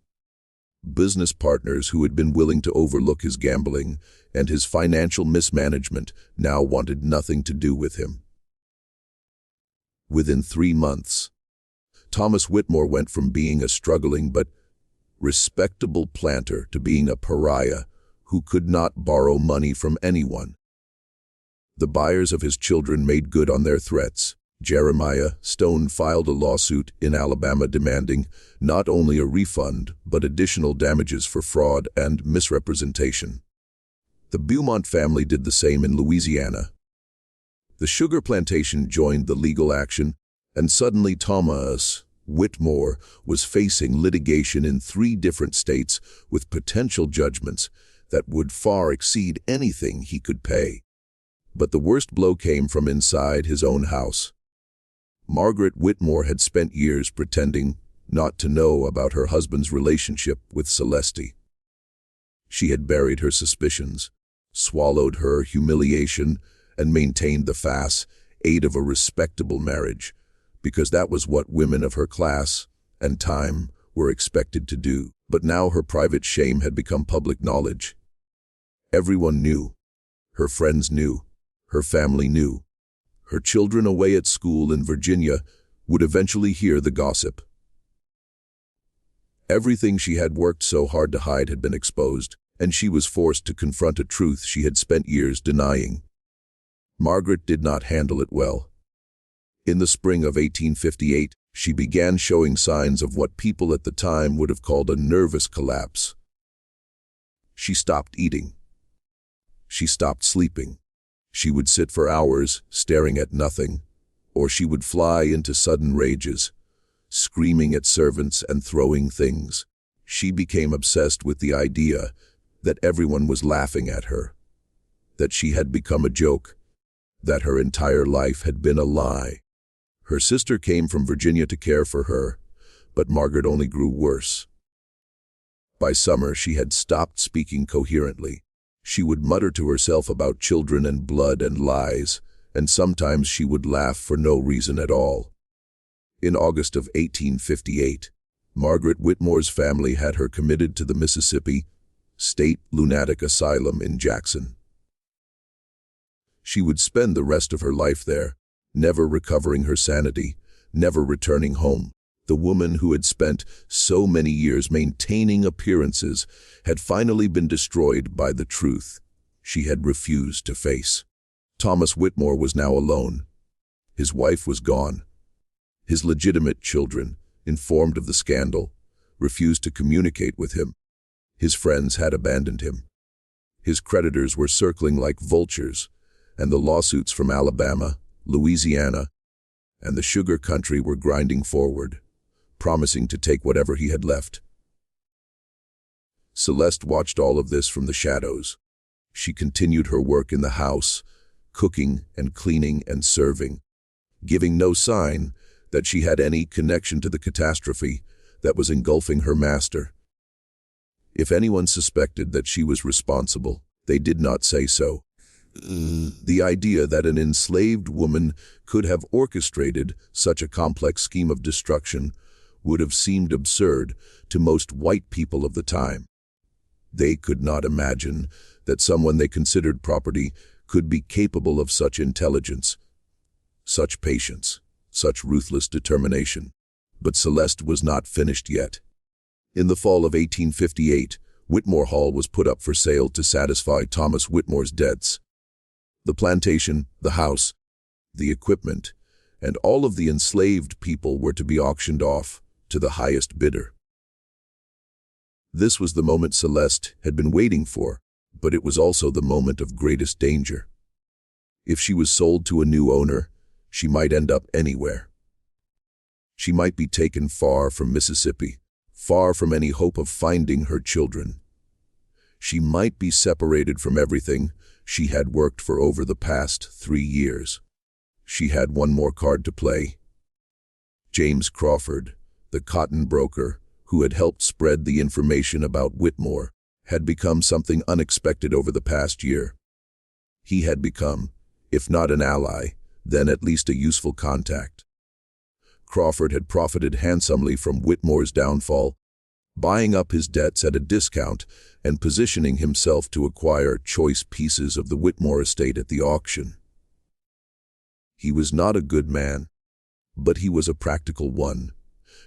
Business partners who had been willing to overlook his gambling and his financial mismanagement now wanted nothing to do with him. Within 3 months, Thomas Whitmore went from being a struggling but respectable planter to being a pariah who could not borrow money from anyone. The buyers of his children made good on their threats. Jeremiah Stone filed a lawsuit in Alabama demanding not only a refund but additional damages for fraud and misrepresentation. The Beaumont family did the same in Louisiana. The sugar plantation joined the legal action, and suddenly Thomas Whitmore was facing litigation in 3 different states with potential judgments that would far exceed anything he could pay. But the worst blow came from inside his own house. Margaret Whitmore had spent years pretending not to know about her husband's relationship with Celeste. She had buried her suspicions, swallowed her humiliation, and maintained the facade of a respectable marriage, because that was what women of her class and time were expected to do. But now her private shame had become public knowledge. Everyone knew. Her friends knew. Her family knew. Her children away at school in Virginia would eventually hear the gossip. Everything she had worked so hard to hide had been exposed, and she was forced to confront a truth she had spent years denying. Margaret did not handle it well. In the spring of 1858, she began showing signs of what people at the time would have called a nervous collapse. She stopped eating. She stopped sleeping. She would sit for hours, staring at nothing, or she would fly into sudden rages, screaming at servants and throwing things. She became obsessed with the idea that everyone was laughing at her, that she had become a joke, that her entire life had been a lie. Her sister came from Virginia to care for her, but Margaret only grew worse. By summer, she had stopped speaking coherently. She would mutter to herself about children and blood and lies, and sometimes she would laugh for no reason at all. In August of 1858, Margaret Whitmore's family had her committed to the Mississippi State Lunatic Asylum in Jackson. She would spend the rest of her life there, never recovering her sanity, never returning home. The woman who had spent so many years maintaining appearances had finally been destroyed by the truth she had refused to face. Thomas Whitmore was now alone. His wife was gone. His legitimate children, informed of the scandal, refused to communicate with him. His friends had abandoned him. His creditors were circling like vultures, and the lawsuits from Alabama, Louisiana, and the sugar country were grinding forward, promising to take whatever he had left. Celeste watched all of this from the shadows. She continued her work in the house, cooking and cleaning and serving, giving no sign that she had any connection to the catastrophe that was engulfing her master. If anyone suspected that she was responsible, they did not say so. The idea that an enslaved woman could have orchestrated such a complex scheme of destruction would have seemed absurd to most white people of the time. They could not imagine that someone they considered property could be capable of such intelligence, such patience, such ruthless determination. But Celeste was not finished yet. In the fall of 1858, Whitmore Hall was put up for sale to satisfy Thomas Whitmore's debts. The plantation, the house, the equipment, and all of the enslaved people were to be auctioned off to the highest bidder. This was the moment Celeste had been waiting for, but it was also the moment of greatest danger. If she was sold to a new owner, she might end up anywhere. She might be taken far from Mississippi, far from any hope of finding her children. She might be separated from everything she had worked for over the past 3 years. She had one more card to play. James Crawford, the cotton broker who had helped spread the information about Whitmore, had become something unexpected over the past year. He had become, if not an ally, then at least a useful contact. Crawford had profited handsomely from Whitmore's downfall, buying up his debts at a discount and positioning himself to acquire choice pieces of the Whitmore estate at the auction. He was not a good man. But he was a practical one,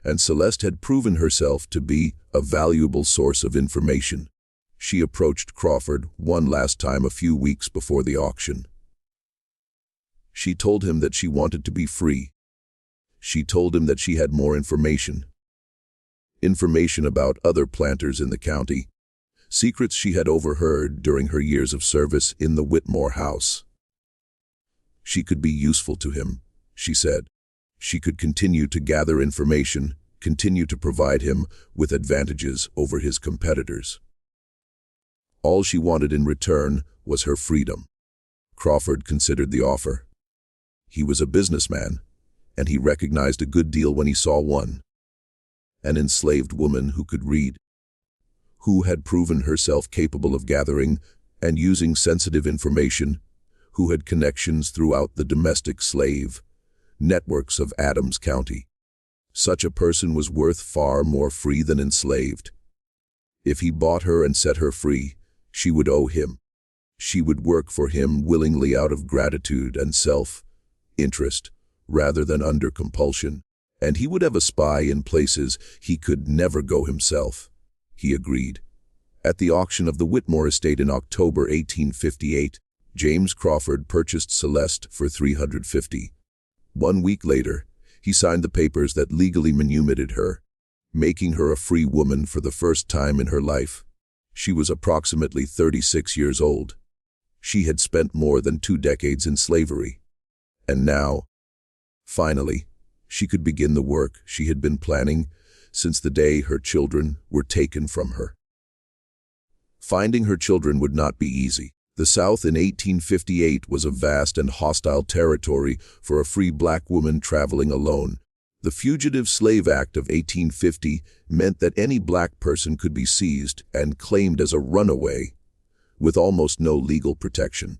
and Celeste had proven herself to be a valuable source of information. She approached Crawford one last time a few weeks before the auction. She told him that she wanted to be free. She told him that she had more information. Information about other planters in the county, secrets she had overheard during her years of service in the Whitmore house. She could be useful to him, she said. She could continue to gather information, continue to provide him with advantages over his competitors. All she wanted in return was her freedom. Crawford considered the offer. He was a businessman, and he recognized a good deal when he saw one. An enslaved woman who could read, who had proven herself capable of gathering and using sensitive information, who had connections throughout the domestic slave networks of Adams County. Such a person was worth far more free than enslaved. If he bought her and set her free, she would owe him. She would work for him willingly out of gratitude and self-interest, rather than under compulsion, and he would have a spy in places he could never go himself. He agreed. At the auction of the Whitmore estate in October 1858, James Crawford purchased Celeste for $350. 1 week later, he signed the papers that legally manumitted her, making her a free woman for the first time in her life. She was approximately 36 years old. She had spent more than 2 decades in slavery. And now, finally, she could begin the work she had been planning since the day her children were taken from her. Finding her children would not be easy. The South in 1858 was a vast and hostile territory for a free black woman traveling alone. The Fugitive Slave Act of 1850 meant that any black person could be seized and claimed as a runaway, with almost no legal protection.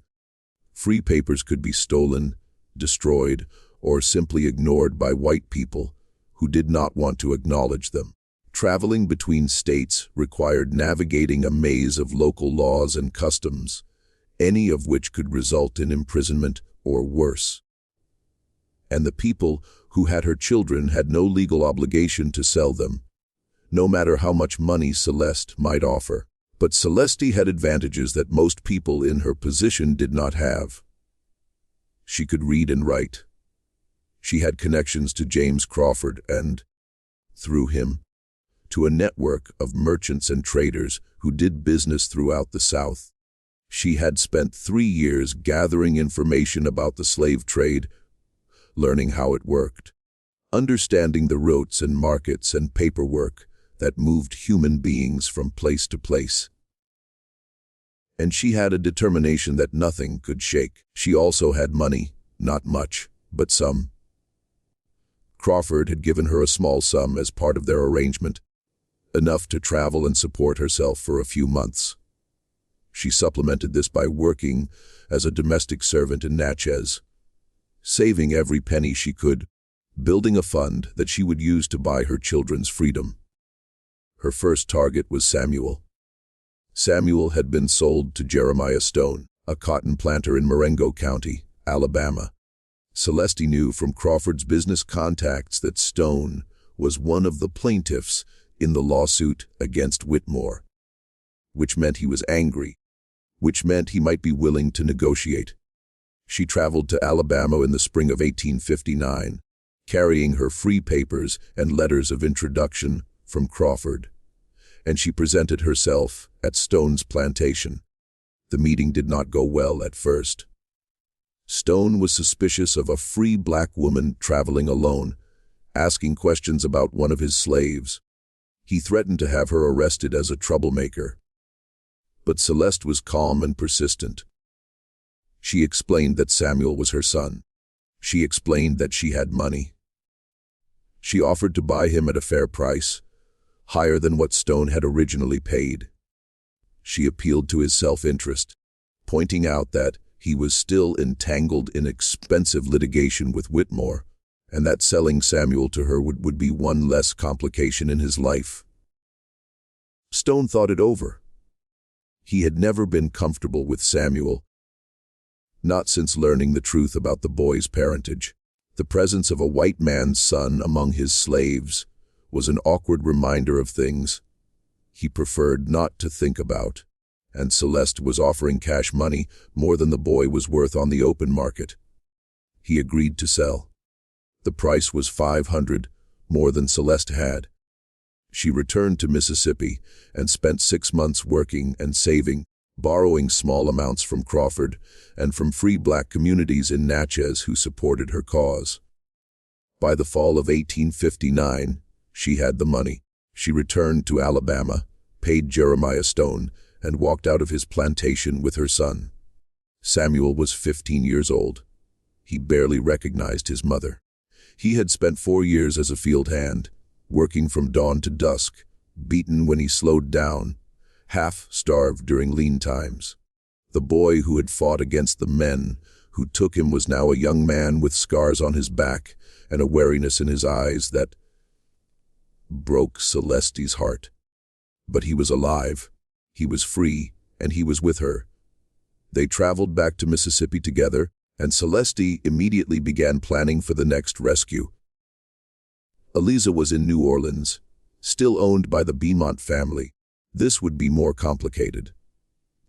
Free papers could be stolen, destroyed, or simply ignored by white people who did not want to acknowledge them. Traveling between states required navigating a maze of local laws and customs, any of which could result in imprisonment or worse. And the people who had her children had no legal obligation to sell them, no matter how much money Celeste might offer. But Celeste had advantages that most people in her position did not have. She could read and write. She had connections to James Crawford and, through him, to a network of merchants and traders who did business throughout the South. She had spent 3 years gathering information about the slave trade, learning how it worked, understanding the routes and markets and paperwork that moved human beings from place to place. And she had a determination that nothing could shake. She also had money, not much, but some. Crawford had given her a small sum as part of their arrangement, enough to travel and support herself for a few months. She supplemented this by working as a domestic servant in Natchez, saving every penny she could, building a fund that she would use to buy her children's freedom. Her first target was Samuel. Samuel had been sold to Jeremiah Stone, a cotton planter in Marengo County, Alabama. Celeste knew from Crawford's business contacts that Stone was one of the plaintiffs in the lawsuit against Whitmore, which meant he was angry, which meant he might be willing to negotiate. She traveled to Alabama in the spring of 1859, carrying her free papers and letters of introduction from Crawford, and she presented herself at Stone's plantation. The meeting did not go well at first. Stone was suspicious of a free black woman traveling alone, asking questions about one of his slaves. He threatened to have her arrested as a troublemaker. But Celeste was calm and persistent. She explained that Samuel was her son. She explained that she had money. She offered to buy him at a fair price, higher than what Stone had originally paid. She appealed to his self-interest, pointing out that he was still entangled in expensive litigation with Whitmore, and that selling Samuel to her would be one less complication in his life. Stone thought it over. He had never been comfortable with Samuel, not since learning the truth about the boy's parentage. The presence of a white man's son among his slaves was an awkward reminder of things he preferred not to think about, and Celeste was offering cash money more than the boy was worth on the open market. He agreed to sell. The price was $500, more than Celeste had. She returned to Mississippi and spent 6 months working and saving, borrowing small amounts from Crawford and from free black communities in Natchez who supported her cause. By the fall of 1859, she had the money. She returned to Alabama, paid Jeremiah Stone, and walked out of his plantation with her son. Samuel was 15 years old. He barely recognized his mother. He had spent 4 years as a field hand, working from dawn to dusk, beaten when he slowed down, half-starved during lean times. The boy who had fought against the men who took him was now a young man with scars on his back and a wariness in his eyes that broke Celeste's heart. But he was alive, he was free, and he was with her. They traveled back to Mississippi together, and Celeste immediately began planning for the next rescue. Eliza was in New Orleans, still owned by the Beaumont family. This would be more complicated.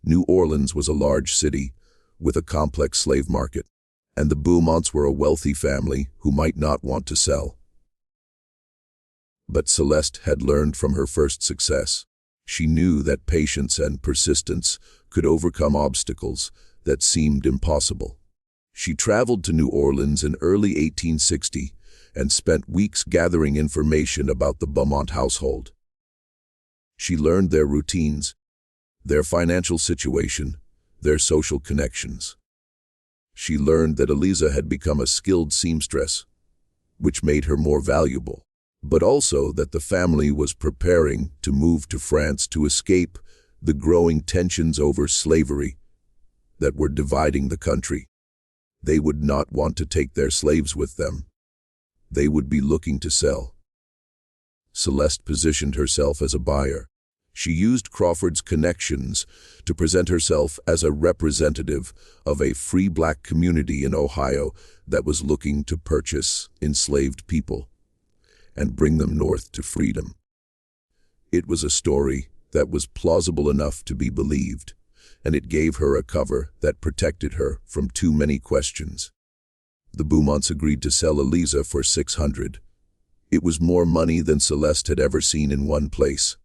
New Orleans was a large city with a complex slave market, and the Beaumonts were a wealthy family who might not want to sell. But Celeste had learned from her first success. She knew that patience and persistence could overcome obstacles that seemed impossible. She traveled to New Orleans in early 1860 and spent weeks gathering information about the Beaumont household. She learned their routines, their financial situation, their social connections. She learned that Eliza had become a skilled seamstress, which made her more valuable, but also that the family was preparing to move to France to escape the growing tensions over slavery that were dividing the country. They would not want to take their slaves with them. They would be looking to sell. Celeste positioned herself as a buyer. She used Crawford's connections to present herself as a representative of a free black community in Ohio that was looking to purchase enslaved people and bring them north to freedom. It was a story that was plausible enough to be believed, and it gave her a cover that protected her from too many questions. The Beaumonts agreed to sell Eliza for $600. It was more money than Celeste had ever seen in one place.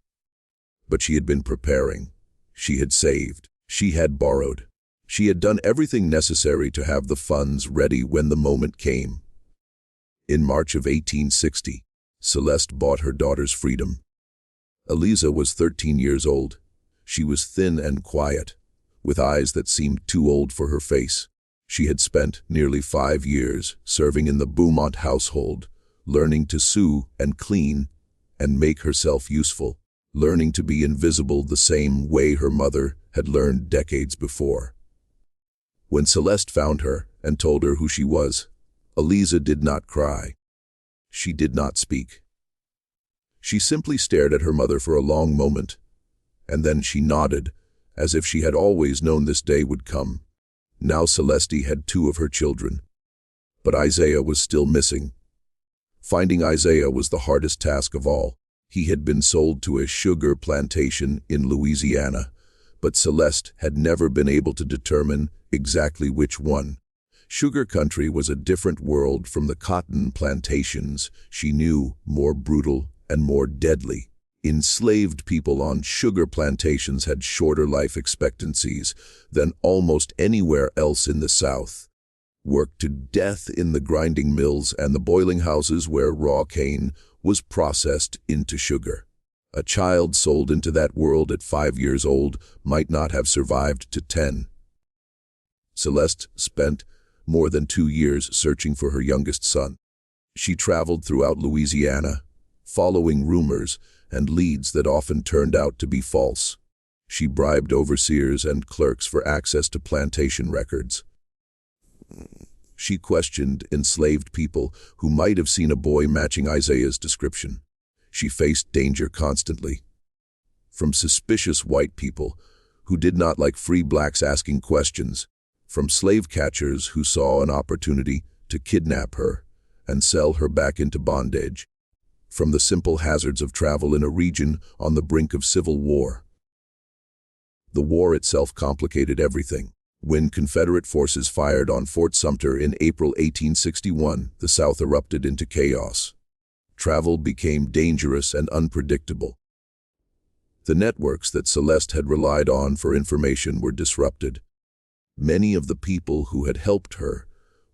But she had been preparing. She had saved. She had borrowed. She had done everything necessary to have the funds ready when the moment came. In March of 1860, Celeste bought her daughter's freedom. Eliza was 13 years old. She was thin and quiet, with eyes that seemed too old for her face. She had spent nearly 5 years serving in the Beaumont household, learning to sew and clean and make herself useful, learning to be invisible the same way her mother had learned decades before. When Celeste found her and told her who she was, Eliza did not cry. She did not speak. She simply stared at her mother for a long moment, and then she nodded, as if she had always known this day would come. Now Celeste had 2 of her children, but Isaiah was still missing. Finding Isaiah was the hardest task of all. He had been sold to a sugar plantation in Louisiana, but Celeste had never been able to determine exactly which one. Sugar country was a different world from the cotton plantations she knew, more brutal and more deadly. Enslaved people on sugar plantations had shorter life expectancies than almost anywhere else in the South. Worked to death in the grinding mills and the boiling houses where raw cane was processed into sugar. A child sold into that world at 5 years old might not have survived to 10. Celeste spent more than 2 years searching for her youngest son. She traveled throughout Louisiana, following rumors and leads that often turned out to be false. She bribed overseers and clerks for access to plantation records. She questioned enslaved people who might have seen a boy matching Isaiah's description. She faced danger constantly. From suspicious white people who did not like free blacks asking questions, from slave catchers who saw an opportunity to kidnap her, and sell her back into bondage. From the simple hazards of travel in a region on the brink of civil war. The war itself complicated everything. When Confederate forces fired on Fort Sumter in April 1861, the South erupted into chaos. Travel became dangerous and unpredictable. The networks that Celeste had relied on for information were disrupted. Many of the people who had helped her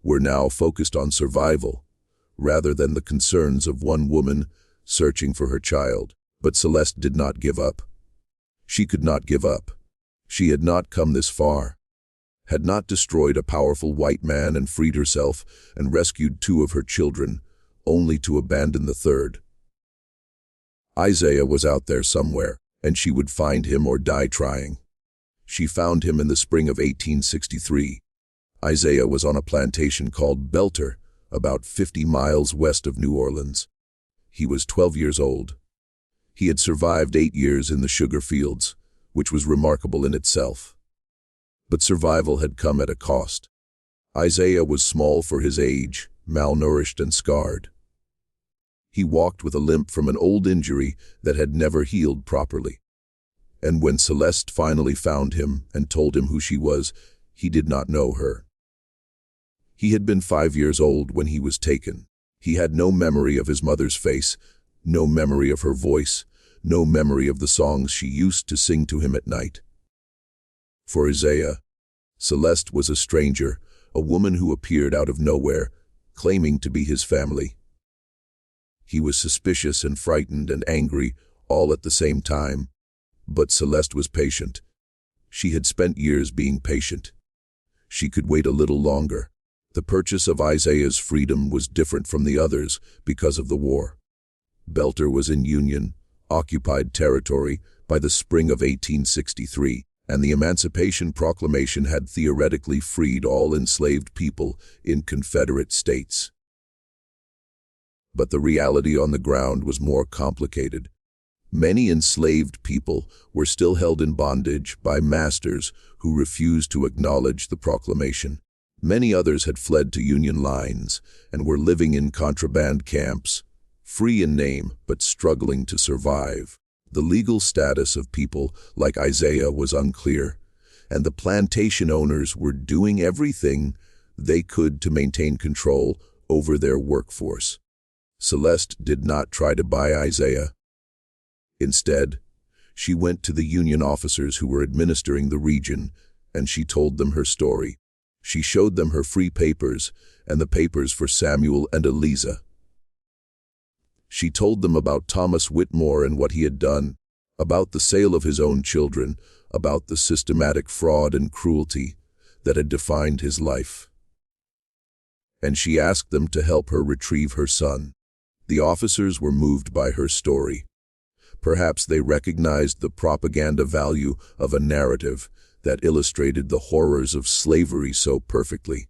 were now focused on survival, rather than the concerns of one woman searching for her child. But Celeste did not give up. She could not give up. She had not come this far, had not destroyed a powerful white man and freed herself and rescued 2 of her children, only to abandon the third. Isaiah was out there somewhere, and she would find him or die trying. She found him in the spring of 1863. Isaiah was on a plantation called Belter, about 50 miles west of New Orleans. He was 12 years old. He had survived 8 years in the sugar fields, which was remarkable in itself. But survival had come at a cost. Isaiah was small for his age, malnourished and scarred. He walked with a limp from an old injury that had never healed properly. And when Celeste finally found him and told him who she was, he did not know her. He had been 5 years old when he was taken. He had no memory of his mother's face, no memory of her voice, no memory of the songs she used to sing to him at night. For Isaiah, Celeste was a stranger, a woman who appeared out of nowhere, claiming to be his family. He was suspicious and frightened and angry, all at the same time. But Celeste was patient. She had spent years being patient. She could wait a little longer. The purchase of Isaiah's freedom was different from the others because of the war. Belter was in Union, occupied territory, by the spring of 1863, and the Emancipation Proclamation had theoretically freed all enslaved people in Confederate states. But the reality on the ground was more complicated. Many enslaved people were still held in bondage by masters who refused to acknowledge the proclamation. Many others had fled to Union lines and were living in contraband camps, free in name but struggling to survive. The legal status of people like Isaiah was unclear, and the plantation owners were doing everything they could to maintain control over their workforce. Celeste did not try to buy Isaiah. Instead, she went to the Union officers who were administering the region, and she told them her story. She showed them her free papers and the papers for Samuel and Eliza. She told them about Thomas Whitmore and what he had done, about the sale of his own children, about the systematic fraud and cruelty that had defined his life. And she asked them to help her retrieve her son. The officers were moved by her story. Perhaps they recognized the propaganda value of a narrative that illustrated the horrors of slavery so perfectly.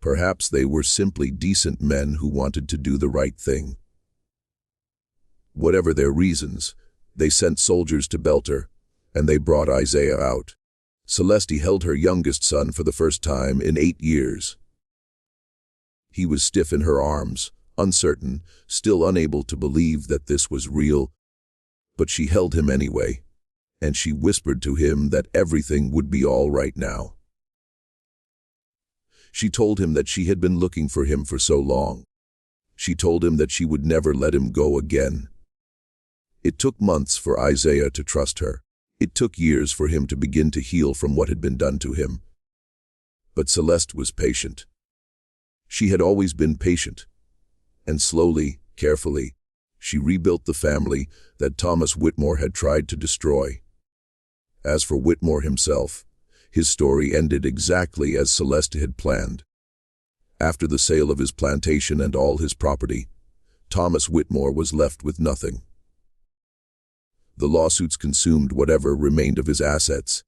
Perhaps they were simply decent men who wanted to do the right thing. Whatever their reasons, they sent soldiers to Belter, and they brought Isaiah out. Celeste held her youngest son for the first time in 8 years. He was stiff in her arms, uncertain, still unable to believe that this was real, but she held him anyway, and she whispered to him that everything would be all right now. She told him that she had been looking for him for so long. She told him that she would never let him go again. It took months for Isaiah to trust her. It took years for him to begin to heal from what had been done to him. But Celeste was patient. She had always been patient, and slowly, carefully, she rebuilt the family that Thomas Whitmore had tried to destroy. As for Whitmore himself, his story ended exactly as Celeste had planned. After the sale of his plantation and all his property, Thomas Whitmore was left with nothing. The lawsuits consumed whatever remained of his assets.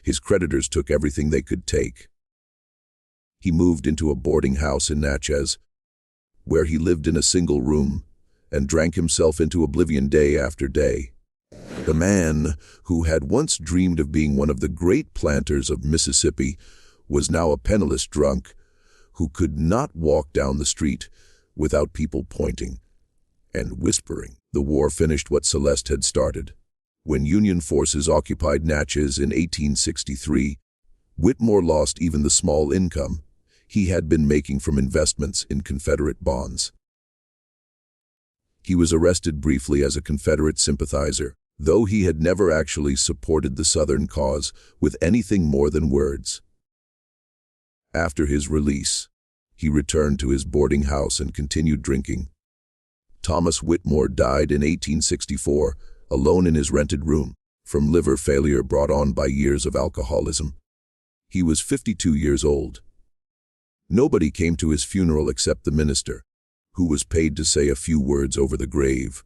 His creditors took everything they could take. He moved into a boarding house in Natchez, where he lived in a single room and drank himself into oblivion day after day. The man who had once dreamed of being one of the great planters of Mississippi was now a penniless drunk who could not walk down the street without people pointing and whispering. The war finished what Celeste had started. When Union forces occupied Natchez in 1863, Whitmore lost even the small income he had been making from investments in Confederate bonds. He was arrested briefly as a Confederate sympathizer, though he had never actually supported the Southern cause with anything more than words. After his release, he returned to his boarding house and continued drinking. Thomas Whitmore died in 1864, alone in his rented room, from liver failure brought on by years of alcoholism. He was 52 years old. Nobody came to his funeral except the minister, who was paid to say a few words over the grave.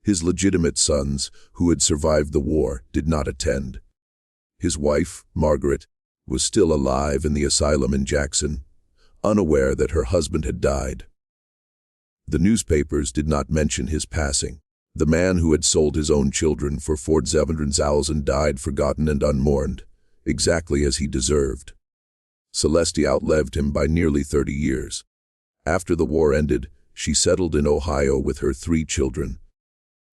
His legitimate sons, who had survived the war, did not attend. His wife, Margaret, was still alive in the asylum in Jackson, unaware that her husband had died. The newspapers did not mention his passing. The man who had sold his own children for $4,700 died forgotten and unmourned, exactly as he deserved. Celeste outlived him by nearly 30 years. After the war ended, she settled in Ohio with her 3 children.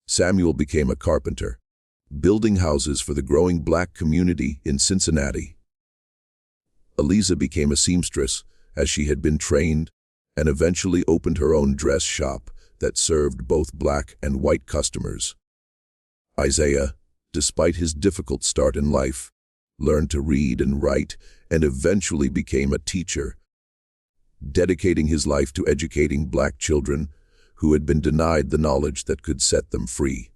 Samuel became a carpenter, building houses for the growing black community in Cincinnati. Eliza became a seamstress, as she had been trained, and eventually opened her own dress shop that served both black and white customers. Isaiah, despite his difficult start in life, learned to read and write and eventually became a teacher, dedicating his life to educating black children who had been denied the knowledge that could set them free.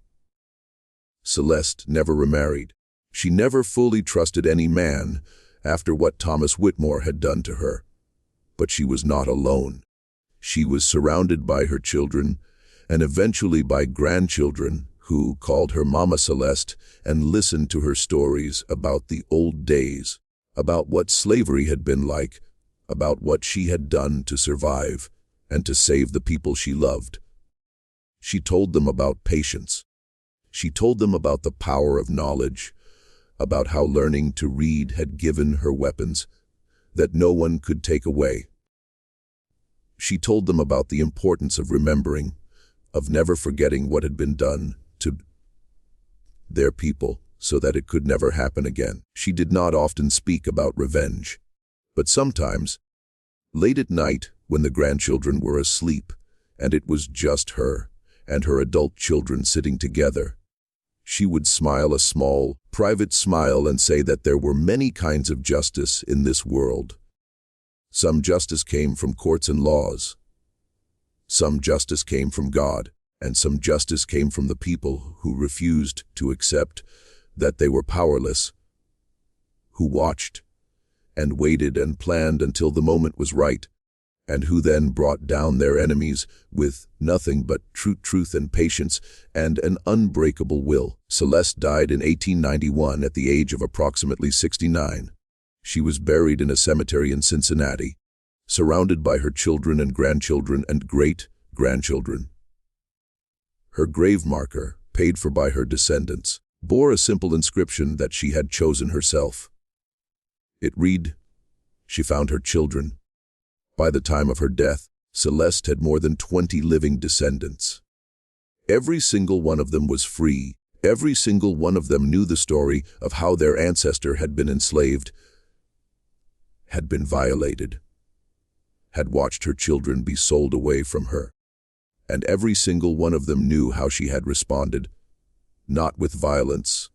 Celeste never remarried. She never fully trusted any man after what Thomas Whitmore had done to her. But she was not alone. She was surrounded by her children and eventually by grandchildren who called her Mama Celeste and listened to her stories about the old days, about what slavery had been like, about what she had done to survive and to save the people she loved. She told them about patience. She told them about the power of knowledge, about how learning to read had given her weapons that no one could take away. She told them about the importance of remembering, of never forgetting what had been done to their people so that it could never happen again. She did not often speak about revenge, but sometimes, late at night when the grandchildren were asleep and it was just her and her adult children sitting together, she would smile a small, private smile and say that there were many kinds of justice in this world. Some justice came from courts and laws. Some justice came from God, and some justice came from the people who refused to accept that they were powerless, who watched and waited and planned until the moment was right, and who then brought down their enemies with nothing but truth and patience and an unbreakable will. Celeste died in 1891 at the age of approximately 69. She was buried in a cemetery in Cincinnati, surrounded by her children and grandchildren and great-grandchildren. Her grave marker, paid for by her descendants, bore a simple inscription that she had chosen herself. It read, "She found her children." By the time of her death, Celeste had more than 20 living descendants. Every single one of them was free. Every single one of them knew the story of how their ancestor had been enslaved, had been violated, had watched her children be sold away from her. And every single one of them knew how she had responded, not with violence,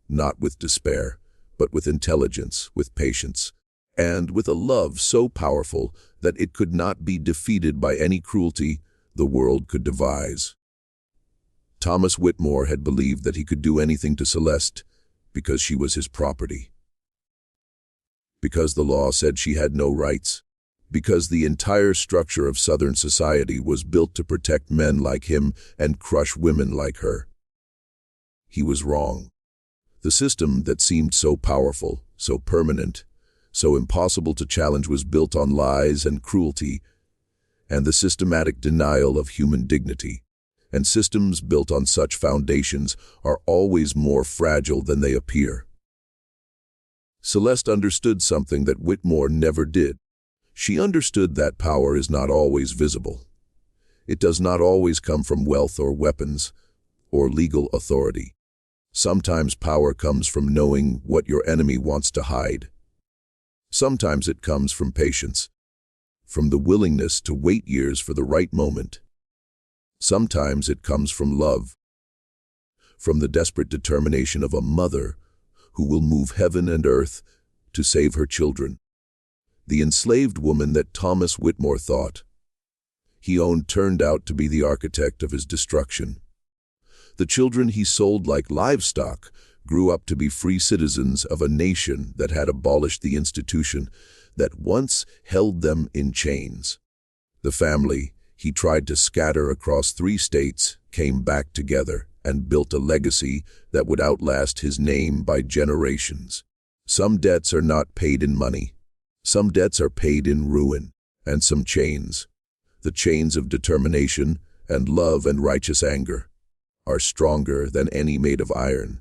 not with despair, but with intelligence, with patience, and with a love so powerful that it could not be defeated by any cruelty the world could devise. Thomas Whitmore had believed that he could do anything to Celeste because she was his property, because the law said she had no rights, because the entire structure of Southern society was built to protect men like him and crush women like her. He was wrong. The system that seemed so powerful, so permanent, so impossible to challenge was built on lies and cruelty and the systematic denial of human dignity. And systems built on such foundations are always more fragile than they appear. Celeste understood something that Whitmore never did. She understood that power is not always visible. It does not always come from wealth or weapons or legal authority. Sometimes power comes from knowing what your enemy wants to hide. Sometimes it comes from patience, from the willingness to wait years for the right moment. Sometimes it comes from love, from the desperate determination of a mother who will move heaven and earth to save her children. The enslaved woman that Thomas Whitmore thought he owned turned out to be the architect of his destruction. The children he sold like livestock grew up to be free citizens of a nation that had abolished the institution that once held them in chains. The family he tried to scatter across 3 states came back together and built a legacy that would outlast his name by generations. Some debts are not paid in money. Some debts are paid in ruin, and some chains, the chains of determination and love and righteous anger, are stronger than any made of iron.